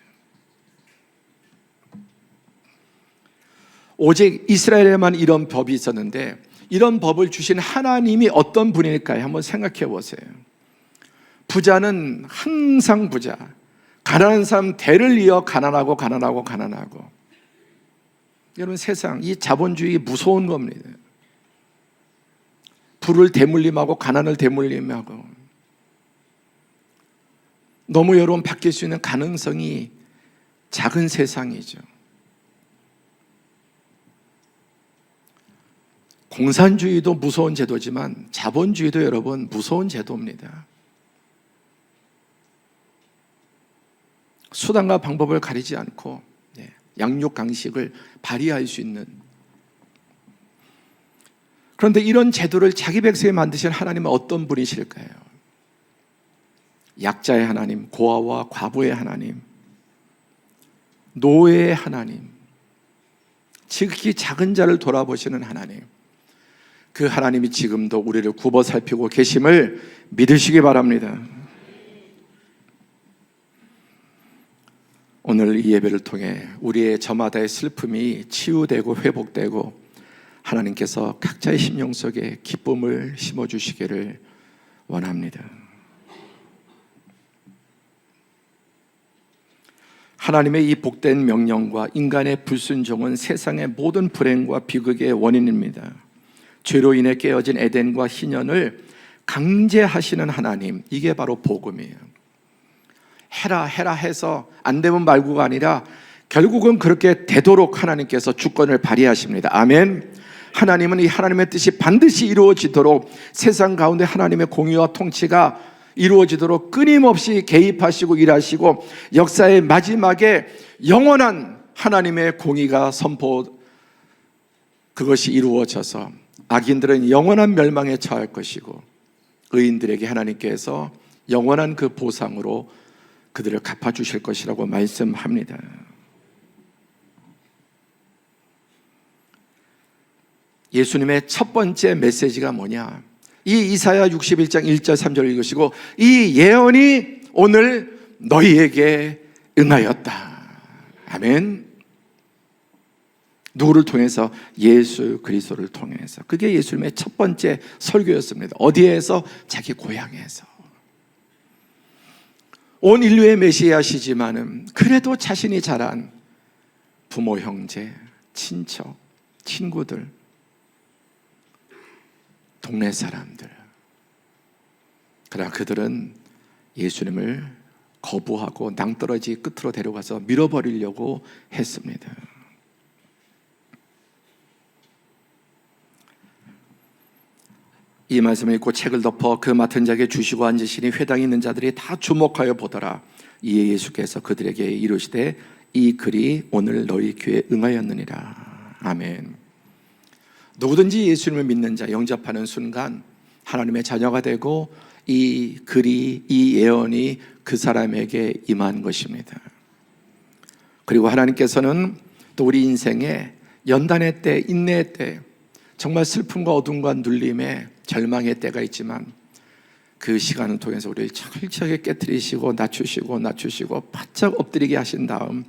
[SPEAKER 1] 오직 이스라엘에만 이런 법이 있었는데 이런 법을 주신 하나님이 어떤 분일까요? 한번 생각해 보세요. 부자는 항상 부자, 가난한 사람 대를 이어 가난하고 가난하고 가난하고. 여러분, 세상 이 자본주의 무서운 겁니다. 부를 대물림하고 가난을 대물림하고 너무 여러분 바뀔 수 있는 가능성이 작은 세상이죠. 공산주의도 무서운 제도지만 자본주의도 여러분 무서운 제도입니다. 수단과 방법을 가리지 않고 양육 강식을 발휘할 수 있는. 그런데 이런 제도를 자기 백성에 만드신 하나님은 어떤 분이실까요? 약자의 하나님, 고아와 과부의 하나님, 노예의 하나님, 지극히 작은 자를 돌아보시는 하나님. 그 하나님이 지금도 우리를 굽어 살피고 계심을 믿으시기 바랍니다. 오늘 이 예배를 통해 우리의 저마다의 슬픔이 치유되고 회복되고 하나님께서 각자의 심령 속에 기쁨을 심어주시기를 원합니다. 하나님의 이 복된 명령과 인간의 불순종은 세상의 모든 불행과 비극의 원인입니다. 죄로 인해 깨어진 에덴과 희년을 강제하시는 하나님, 이게 바로 복음이에요. 해라 해라 해서 안 되면 말고가 아니라 결국은 그렇게 되도록 하나님께서 주권을 발휘하십니다. 아멘. 하나님은 이 하나님의 뜻이 반드시 이루어지도록 세상 가운데 하나님의 공의와 통치가 이루어지도록 끊임없이 개입하시고 일하시고 역사의 마지막에 영원한 하나님의 공의가 그것이 이루어져서 악인들은 영원한 멸망에 처할 것이고 의인들에게 하나님께서 영원한 그 보상으로 그들을 갚아주실 것이라고 말씀합니다. 예수님의 첫 번째 메시지가 뭐냐? 이 이사야 61장 1절 3절을 읽으시고 이 예언이 오늘 너희에게 응하였다. 아멘. 누구를 통해서? 예수 그리스도를 통해서. 그게 예수님의 첫 번째 설교였습니다. 어디에서? 자기 고향에서. 온 인류의 메시아시지만은 그래도 자신이 자란 부모, 형제, 친척, 친구들, 동네 사람들, 그러나 그들은 예수님을 거부하고 낭떠러지 끝으로 데려가서 밀어버리려고 했습니다. 이 말씀을 읽고 책을 덮어 그 맡은 자에게 주시고 앉으시니 회당에 있는 자들이 다 주목하여 보더라. 이에 예수께서 그들에게 이르시되 이 글이 오늘 너희 귀에 응하였느니라. 아멘. 누구든지 예수님을 믿는 자, 영접하는 순간 하나님의 자녀가 되고 이 글이, 이 예언이 그 사람에게 임한 것입니다. 그리고 하나님께서는 또 우리 인생에 연단의 때, 인내의 때, 정말 슬픔과 어둠과 눌림에 절망의 때가 있지만 그 시간을 통해서 우리를 철저하게 깨트리시고 낮추시고 바짝 엎드리게 하신 다음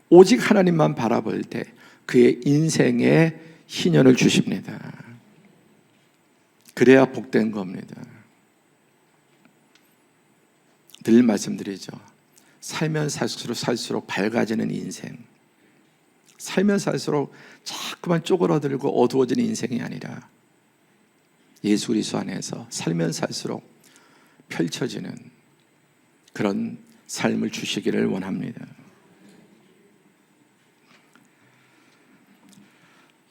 [SPEAKER 1] 오직 하나님만 바라볼 때 그의 인생에 희년을 주십니다. 그래야 복된 겁니다. 늘 말씀드리죠. 살면 살수록 밝아지는 인생, 살면 살수록 자꾸만 쪼그라들고 어두워지는 인생이 아니라 예수 그리스도 안에서 살면 살수록 펼쳐지는 그런 삶을 주시기를 원합니다.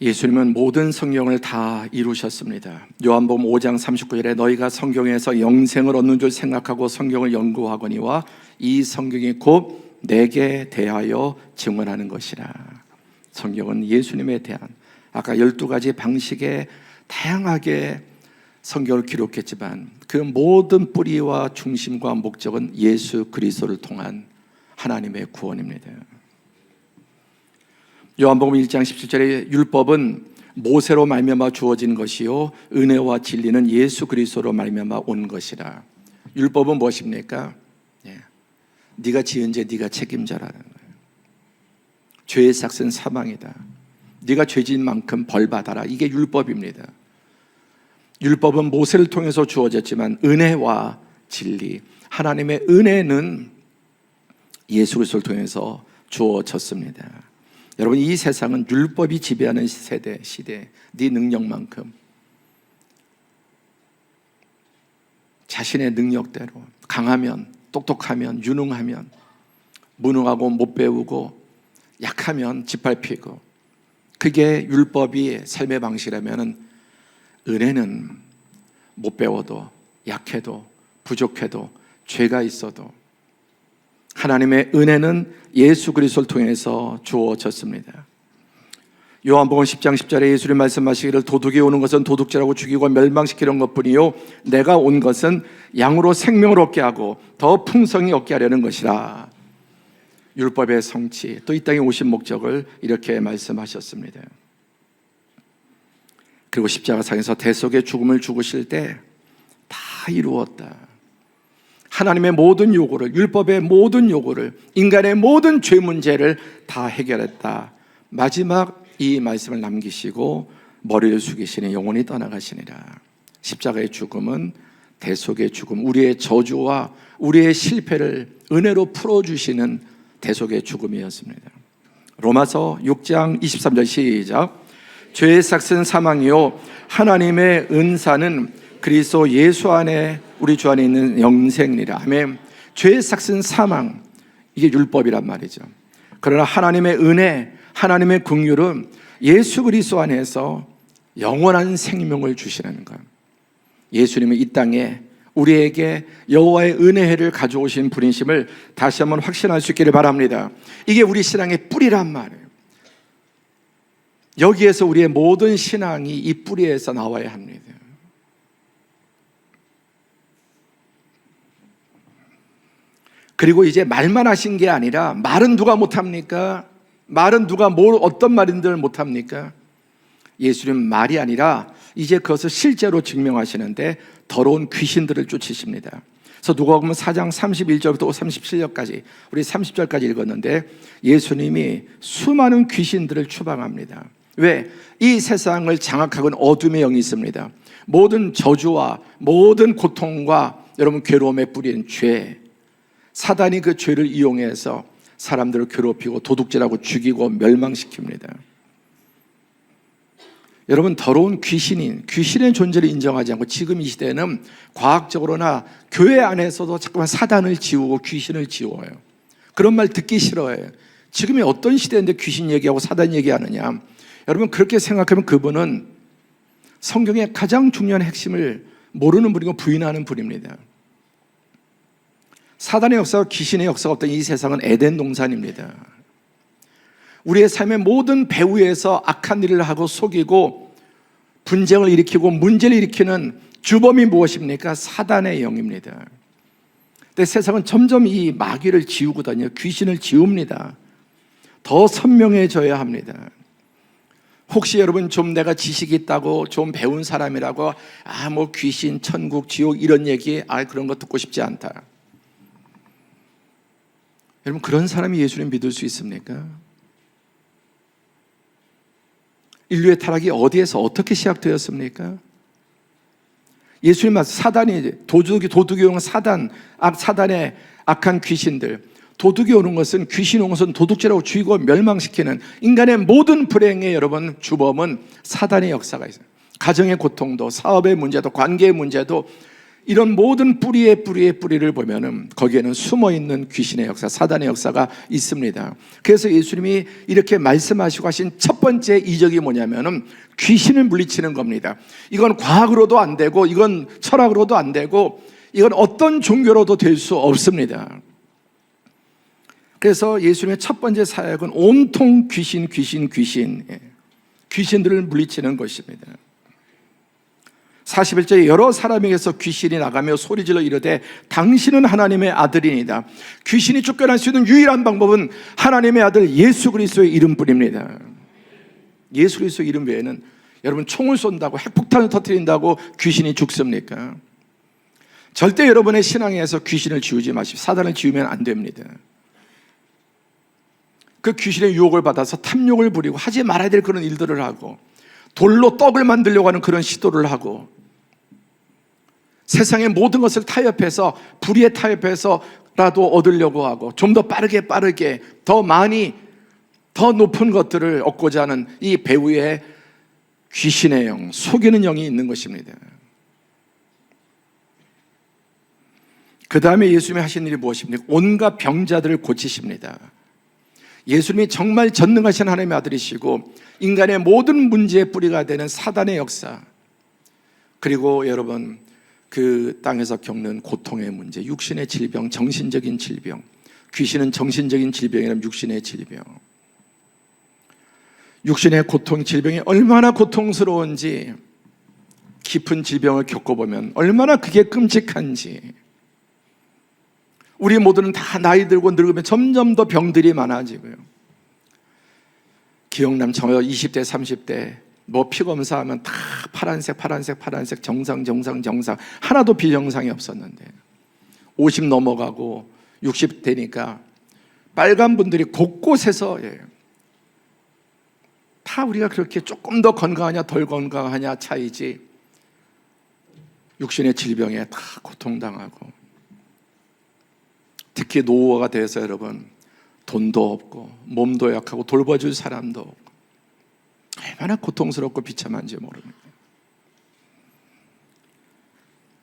[SPEAKER 1] 예수님은 모든 성경을 다 이루셨습니다. 요한복음 5장 39절에 너희가 성경에서 영생을 얻는 줄 생각하고 성경을 연구하거니와 이 성경이 곧 내게 대하여 증언하는 것이라. 성경은 예수님에 대한 아까 12가지 방식의 다양하게 성경을 기록했지만 그 모든 뿌리와 중심과 목적은 예수 그리스도를 통한 하나님의 구원입니다. 요한복음 1장 17절에 율법은 모세로 말미암아 주어진 것이요 은혜와 진리는 예수 그리스도로 말미암아 온 것이라. 율법은 무엇입니까? 네가 지은 죄 네가 책임져라는 거예요. 죄의 삭은 사망이다. 네가 죄진 만큼 벌 받아라. 이게 율법입니다. 율법은 모세를 통해서 주어졌지만 은혜와 진리, 하나님의 은혜는 예수 그리스도를 통해서 주어졌습니다. 여러분, 이 세상은 율법이 지배하는 시대, 네 능력만큼 자신의 능력대로 강하면, 똑똑하면, 유능하면, 무능하고 못 배우고 약하면 짓밟히고, 그게 율법이 삶의 방식이라면 은혜는 못 배워도 약해도 부족해도 죄가 있어도 하나님의 은혜는 예수 그리스도를 통해서 주어졌습니다. 요한복음 10장 10절에 예수님 말씀하시기를 도둑이 오는 것은 도둑질하고 죽이고 멸망시키는 것뿐이요 내가 온 것은 양으로 생명을 얻게 하고 더 풍성히 얻게 하려는 것이라. 율법의 성취, 또 이 땅에 오신 목적을 이렇게 말씀하셨습니다. 그리고 십자가상에서 대속의 죽음을 죽으실 때 다 이루었다. 하나님의 모든 요구를, 율법의 모든 요구를, 인간의 모든 죄 문제를 다 해결했다. 마지막 이 말씀을 남기시고 머리를 숙이시니 영원히 떠나가시니라. 십자가의 죽음은 대속의 죽음, 우리의 저주와 우리의 실패를 은혜로 풀어주시는 대속의 죽음이었습니다. 로마서 6장 23절 시작. 죄의 삭은 사망이요 하나님의 은사는 그리스도 예수 안에 우리 주 안에 있는 영생이라. 아멘. 죄의 삭은 사망, 이게 율법이란 말이죠. 그러나 하나님의 은혜, 하나님의 긍휼은 예수 그리스도 안에서 영원한 생명을 주시는 것. 예수님은 이 땅에 우리에게 여호와의 은혜를 가져오신 분이심을 다시 한번 확신할 수 있기를 바랍니다. 이게 우리 신앙의 뿌리란 말이에요. 여기에서 우리의 모든 신앙이 이 뿌리에서 나와야 합니다. 그리고 이제 말만 하신 게 아니라 말은 누가 못합니까? 말은 누가 어떤 말인들 못합니까? 예수님 말이 아니라 이제 그것을 실제로 증명하시는데 더러운 귀신들을 쫓으십니다. 그래서 누가복음 4장 31절부터 37절까지 우리 30절까지 읽었는데 예수님이 수많은 귀신들을 추방합니다. 왜? 이 세상을 장악하고 있는 어둠의 영이 있습니다. 모든 저주와 모든 고통과 여러분 괴로움의 뿌리는 죄, 사단이 그 죄를 이용해서 사람들을 괴롭히고 도둑질하고 죽이고 멸망시킵니다. 여러분, 더러운 귀신의 존재를 인정하지 않고 지금 이 시대에는 과학적으로나 교회 안에서도 자꾸만 사단을 지우고 귀신을 지워요. 그런 말 듣기 싫어해요. 지금이 어떤 시대인데 귀신 얘기하고 사단 얘기하느냐. 여러분, 그렇게 생각하면 그분은 성경의 가장 중요한 핵심을 모르는 분이고 부인하는 분입니다. 사단의 역사와 귀신의 역사가 없던 이 세상은 에덴 동산입니다. 우리의 삶의 모든 배후에서 악한 일을 하고 속이고 분쟁을 일으키고 문제를 일으키는 주범이 무엇입니까? 사단의 영입니다. 근데 세상은 점점 이 마귀를 지우거든요. 귀신을 지웁니다. 더 선명해져야 합니다. 혹시 여러분 좀 내가 지식이 있다고 좀 배운 사람이라고 뭐 귀신, 천국, 지옥 이런 얘기 그런 거 듣고 싶지 않다. 여러분, 그런 사람이 예수님 믿을 수 있습니까? 인류의 타락이 어디에서 어떻게 시작되었습니까? 예수님 말씀, 사단이 도둑이 오는 사단의 악한 귀신들, 도둑이 오는 것은, 귀신이 오는 것은 도둑질하고 죽이고 멸망시키는 인간의 모든 불행의 여러분 주범은 사단의 역사가 있어요. 가정의 고통도, 사업의 문제도, 관계의 문제도 이런 모든 뿌리의 뿌리를 보면은 거기에는 숨어있는 귀신의 역사, 사단의 역사가 있습니다. 그래서 예수님이 이렇게 말씀하시고 하신 첫 번째 이적이 뭐냐면은 귀신을 물리치는 겁니다. 이건 과학으로도 안 되고, 이건 철학으로도 안 되고, 이건 어떤 종교로도 될 수 없습니다. 그래서 예수님의 첫 번째 사역은 온통 귀신들을 물리치는 것입니다. 41절에 여러 사람에게서 귀신이 나가며 소리질러 이르되 당신은 하나님의 아들이니다. 귀신이 쫓겨날 수 있는 유일한 방법은 하나님의 아들 예수 그리스도의 이름뿐입니다. 예수 그리스도의 이름 외에는 여러분 총을 쏜다고 핵폭탄을 터뜨린다고 귀신이 죽습니까? 절대 여러분의 신앙에서 귀신을 지우지 마십시오. 사단을 지우면 안 됩니다. 그 귀신의 유혹을 받아서 탐욕을 부리고 하지 말아야 될 그런 일들을 하고, 돌로 떡을 만들려고 하는 그런 시도를 하고, 세상의 모든 것을 타협해서, 불의에 타협해서라도 얻으려고 하고, 좀 더 빠르게 더 많이 더 높은 것들을 얻고자 하는 이 배후에 귀신의 영, 속이는 영이 있는 것입니다. 그 다음에 예수님이 하신 일이 무엇입니까? 온갖 병자들을 고치십니다. 예수님이 정말 전능하신 하나님의 아들이시고 인간의 모든 문제의 뿌리가 되는 사단의 역사, 그리고 여러분 그 땅에서 겪는 고통의 문제, 육신의 질병, 정신적인 질병, 귀신은 정신적인 질병이라면 육신의 질병, 육신의 고통, 질병이 얼마나 고통스러운지, 깊은 질병을 겪어보면 얼마나 그게 끔찍한지. 우리 모두는 다 나이 들고 늙으면 점점 더 병들이 많아지고요. 기억남, 저 20대 30대 뭐 피검사하면 다 파란색 정상 하나도 비정상이 없었는데 50 넘어가고 60 되니까 빨간 분들이 곳곳에서 다 우리가 그렇게 조금 더 건강하냐 덜 건강하냐 차이지, 육신의 질병에 다 고통당하고, 특히 노후가 돼서 여러분 돈도 없고 몸도 약하고 돌봐줄 사람도 없고 얼마나 고통스럽고 비참한지 모릅니다.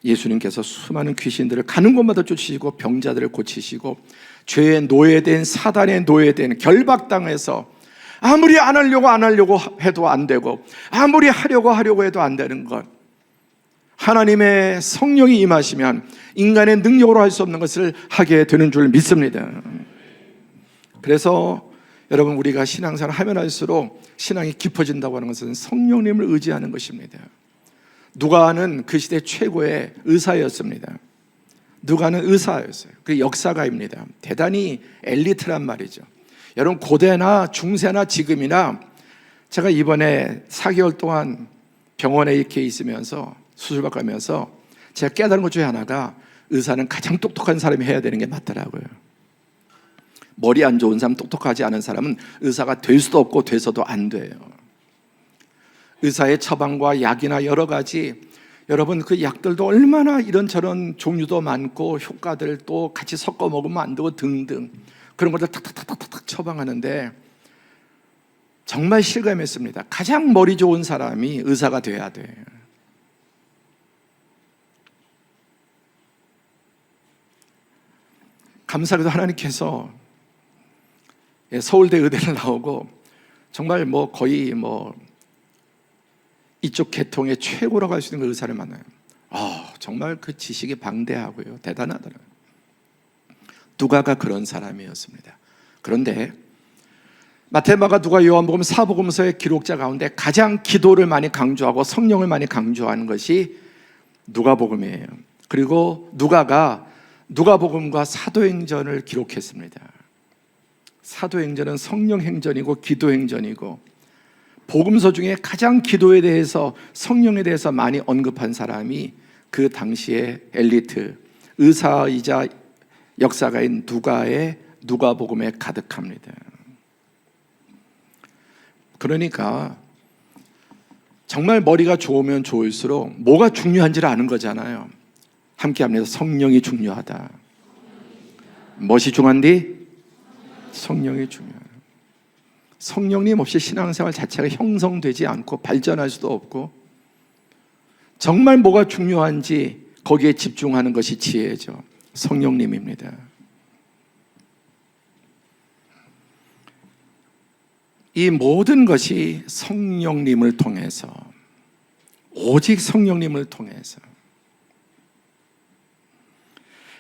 [SPEAKER 1] 예수님께서 수많은 귀신들을 가는 곳마다 쫓으시고 병자들을 고치시고 죄의 노예된, 사단의 노예된, 결박당해서 아무리 안 하려고 해도 안 되고 아무리 하려고 해도 안 되는 것, 하나님의 성령이 임하시면 인간의 능력으로 할 수 없는 것을 하게 되는 줄 믿습니다. 그래서 여러분 우리가 신앙생활을 하면 할수록 신앙이 깊어진다고 하는 것은 성령님을 의지하는 것입니다. 누가는 그 시대 최고의 의사였습니다. 누가는 의사였어요. 그 역사가입니다. 대단히 엘리트란 말이죠. 여러분 고대나 중세나 지금이나, 제가 이번에 4개월 동안 병원에 이렇게 있으면서 수술받고 하면서 제가 깨달은 것 중에 하나가, 의사는 가장 똑똑한 사람이 해야 되는 게 맞더라고요. 머리 안 좋은 사람, 똑똑하지 않은 사람은 의사가 될 수도 없고 돼서도 안 돼요. 의사의 처방과 약이나 여러 가지, 여러분 그 약들도 얼마나 이런저런 종류도 많고 효과들 또 같이 섞어 먹으면 안 되고 등등 그런 것들 탁탁탁탁탁 처방하는데 정말 실감했습니다. 가장 머리 좋은 사람이 의사가 돼야 돼요. 감사하게도 하나님께서 서울대 의대를 나오고 정말 뭐 거의 뭐 이쪽 계통의 최고라고 할 수 있는 의사를 만나요. 정말 그 지식이 방대하고요, 대단하더라고요. 누가가 그런 사람이었습니다. 그런데 마태마가 누가 요한복음 사복음서의 기록자 가운데 가장 기도를 많이 강조하고 성령을 많이 강조하는 것이 누가복음이에요. 그리고 누가가 누가복음과 사도행전을 기록했습니다. 사도행전은 성령행전이고 기도행전이고, 복음서 중에 가장 기도에 대해서, 성령에 대해서 많이 언급한 사람이 그 당시의 엘리트 의사이자 역사가인 누가의 누가복음에 가득합니다. 그러니까 정말 머리가 좋으면 좋을수록 뭐가 중요한지를 아는 거잖아요. 함께 합니다. 성령이 중요하다. 무엇이 중요한디? 성령이 중요해요. 성령님 없이 신앙생활 자체가 형성되지 않고 발전할 수도 없고, 정말 뭐가 중요한지 거기에 집중하는 것이 지혜죠. 성령님입니다. 이 모든 것이 성령님을 통해서, 오직 성령님을 통해서.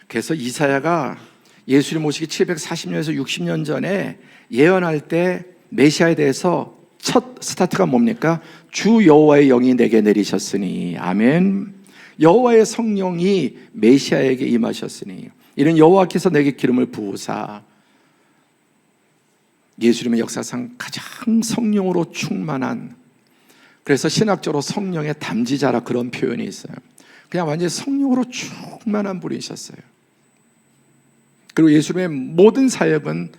[SPEAKER 1] 그래서 이사야가 예수님 오시기 740년에서 60년 전에 예언할 때 메시아에 대해서 첫 스타트가 뭡니까? 주 여호와의 영이 내게 내리셨으니, 아멘. 여호와의 성령이 메시아에게 임하셨으니, 이는 여호와께서 내게 기름을 부으사. 예수님의 역사상 가장 성령으로 충만한, 그래서 신학적으로 성령의 담지자라 그런 표현이 있어요. 그냥 완전히 성령으로 충만한 분이셨어요. 그리고 예수님의 모든 사역은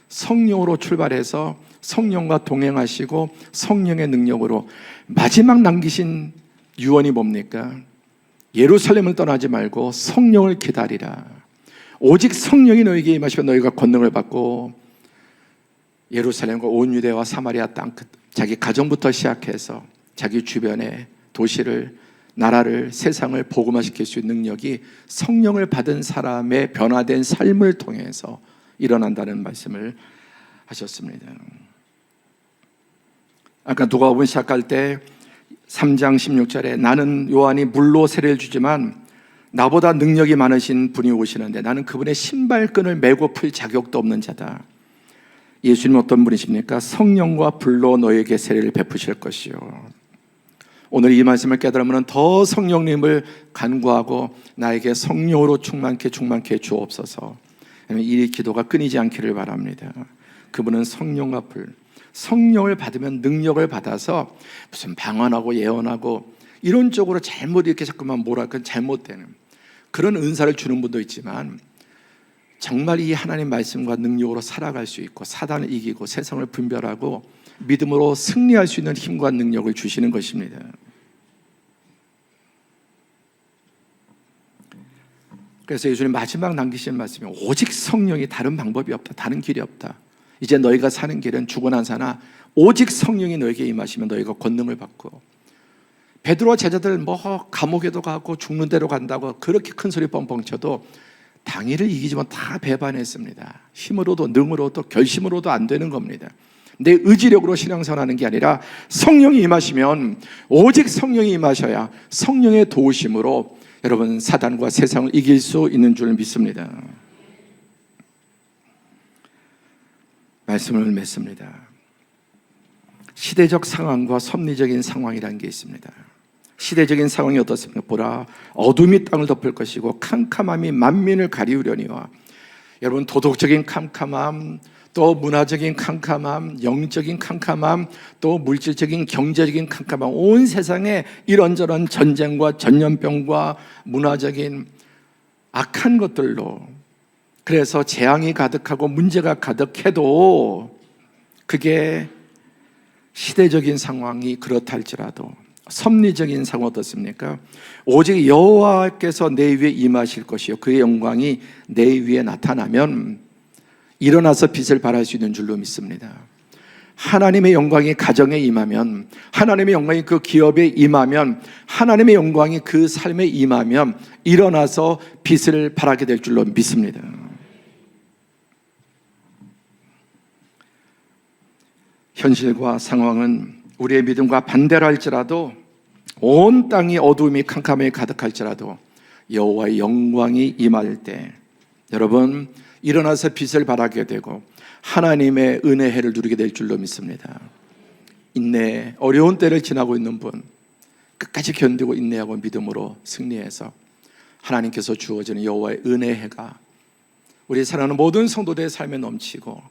[SPEAKER 1] 성령으로 출발해서 성령과 동행하시고 성령의 능력으로 마지막 남기신 유언이 뭡니까? 예루살렘을 떠나지 말고 성령을 기다리라. 오직 성령이 너에게 임하시면 너희가 권능을 받고, 예루살렘과 온 유대와 사마리아 땅, 자기 가정부터 시작해서 자기 주변의 도시를, 나라를, 세상을 복음화시킬 수 있는 능력이 성령을 받은 사람의 변화된 삶을 통해서 일어난다는 말씀을 하셨습니다. 아까 누가복음 시작할 때 3장 16절에 나는 요한이 물로 세례를 주지만 나보다 능력이 많으신 분이 오시는데 나는 그분의 신발끈을 메고 풀 자격도 없는 자다. 예수님은 어떤 분이십니까? 성령과 불로 너에게 세례를 베푸실 것이요. 오늘 이 말씀을 깨달으면 더 성령님을 간구하고 나에게 성령으로 충만케 주옵소서. 이 기도가 끊이지 않기를 바랍니다. 그분은 성령과 불, 성령을 받으면 능력을 받아서 무슨 방언하고 예언하고 이런 쪽으로 잘못 이렇게 자꾸만 뭐랄까 잘못되는 그런 은사를 주는 분도 있지만, 정말 이 하나님 말씀과 능력으로 살아갈 수 있고 사단을 이기고 세상을 분별하고 믿음으로 승리할 수 있는 힘과 능력을 주시는 것입니다. 그래서 예수님 마지막 남기신 말씀이 오직 성령이, 다른 방법이 없다, 다른 길이 없다. 이제 너희가 사는 길은 죽어난 사나 오직 성령이 너에게 임하시면 너희가 권능을 받고, 베드로와 제자들 뭐 감옥에도 가고 죽는 대로 간다고 그렇게 큰 소리 뻥뻥 쳐도 당일을 이기지 못 다 배반했습니다. 힘으로도 능으로도 결심으로도 안 되는 겁니다. 내 의지력으로 신앙생활하는 게 아니라 성령이 임하시면, 오직 성령이 임하셔야 성령의 도우심으로 여러분 사단과 세상을 이길 수 있는 줄 믿습니다. 말씀을 맺습니다. 시대적 상황과 섭리적인 상황이라는 게 있습니다. 시대적인 상황이 어떻습니까? 보라, 어둠이 땅을 덮을 것이고 캄캄함이 만민을 가리우려니와. 여러분, 도덕적인 캄캄함, 또 문화적인 캄캄함, 영적인 캄캄함, 또 물질적인 경제적인 캄캄함, 온 세상에 이런저런 전쟁과 전염병과 문화적인 악한 것들로, 그래서 재앙이 가득하고 문제가 가득해도 그게 시대적인 상황이 그렇다 할지라도 섭리적인 상황 어떻습니까? 오직 여호와께서 내 위에 임하실 것이요 그의 영광이 내 위에 나타나면 일어나서 빛을 발할 수 있는 줄로 믿습니다. 하나님의 영광이 가정에 임하면, 하나님의 영광이 그 기업에 임하면, 하나님의 영광이 그 삶에 임하면 일어나서 빛을 발하게 될 줄로 믿습니다. 현실과 상황은 우리의 믿음과 반대로 할지라도, 온 땅이 어두움이 캄캄하게 가득할지라도 여호와의 영광이 임할 때 여러분 일어나서 빛을 발하게 되고 하나님의 은혜의 해를 누리게 될 줄로 믿습니다. 인내, 어려운 때를 지나고 있는 분, 끝까지 견디고 인내하고 믿음으로 승리해서 하나님께서 주어지는 여호와의 은혜의 해가 우리 사랑하는 모든 성도들의 삶에 넘치고,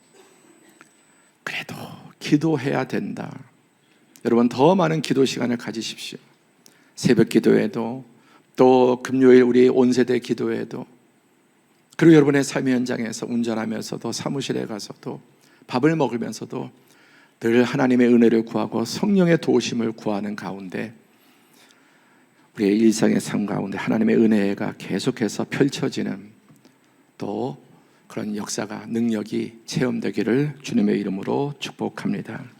[SPEAKER 1] 그래도 기도해야 된다. 여러분, 더 많은 기도 시간을 가지십시오. 새벽 기도에도, 또 금요일 우리 온 세대 기도에도, 그리고 여러분의 삶의 현장에서 운전하면서도, 사무실에 가서도, 밥을 먹으면서도 늘 하나님의 은혜를 구하고 성령의 도우심을 구하는 가운데 우리의 일상의 삶 가운데 하나님의 은혜가 계속해서 펼쳐지는, 또 그런 역사가, 능력이 체험되기를 주님의 이름으로 축복합니다.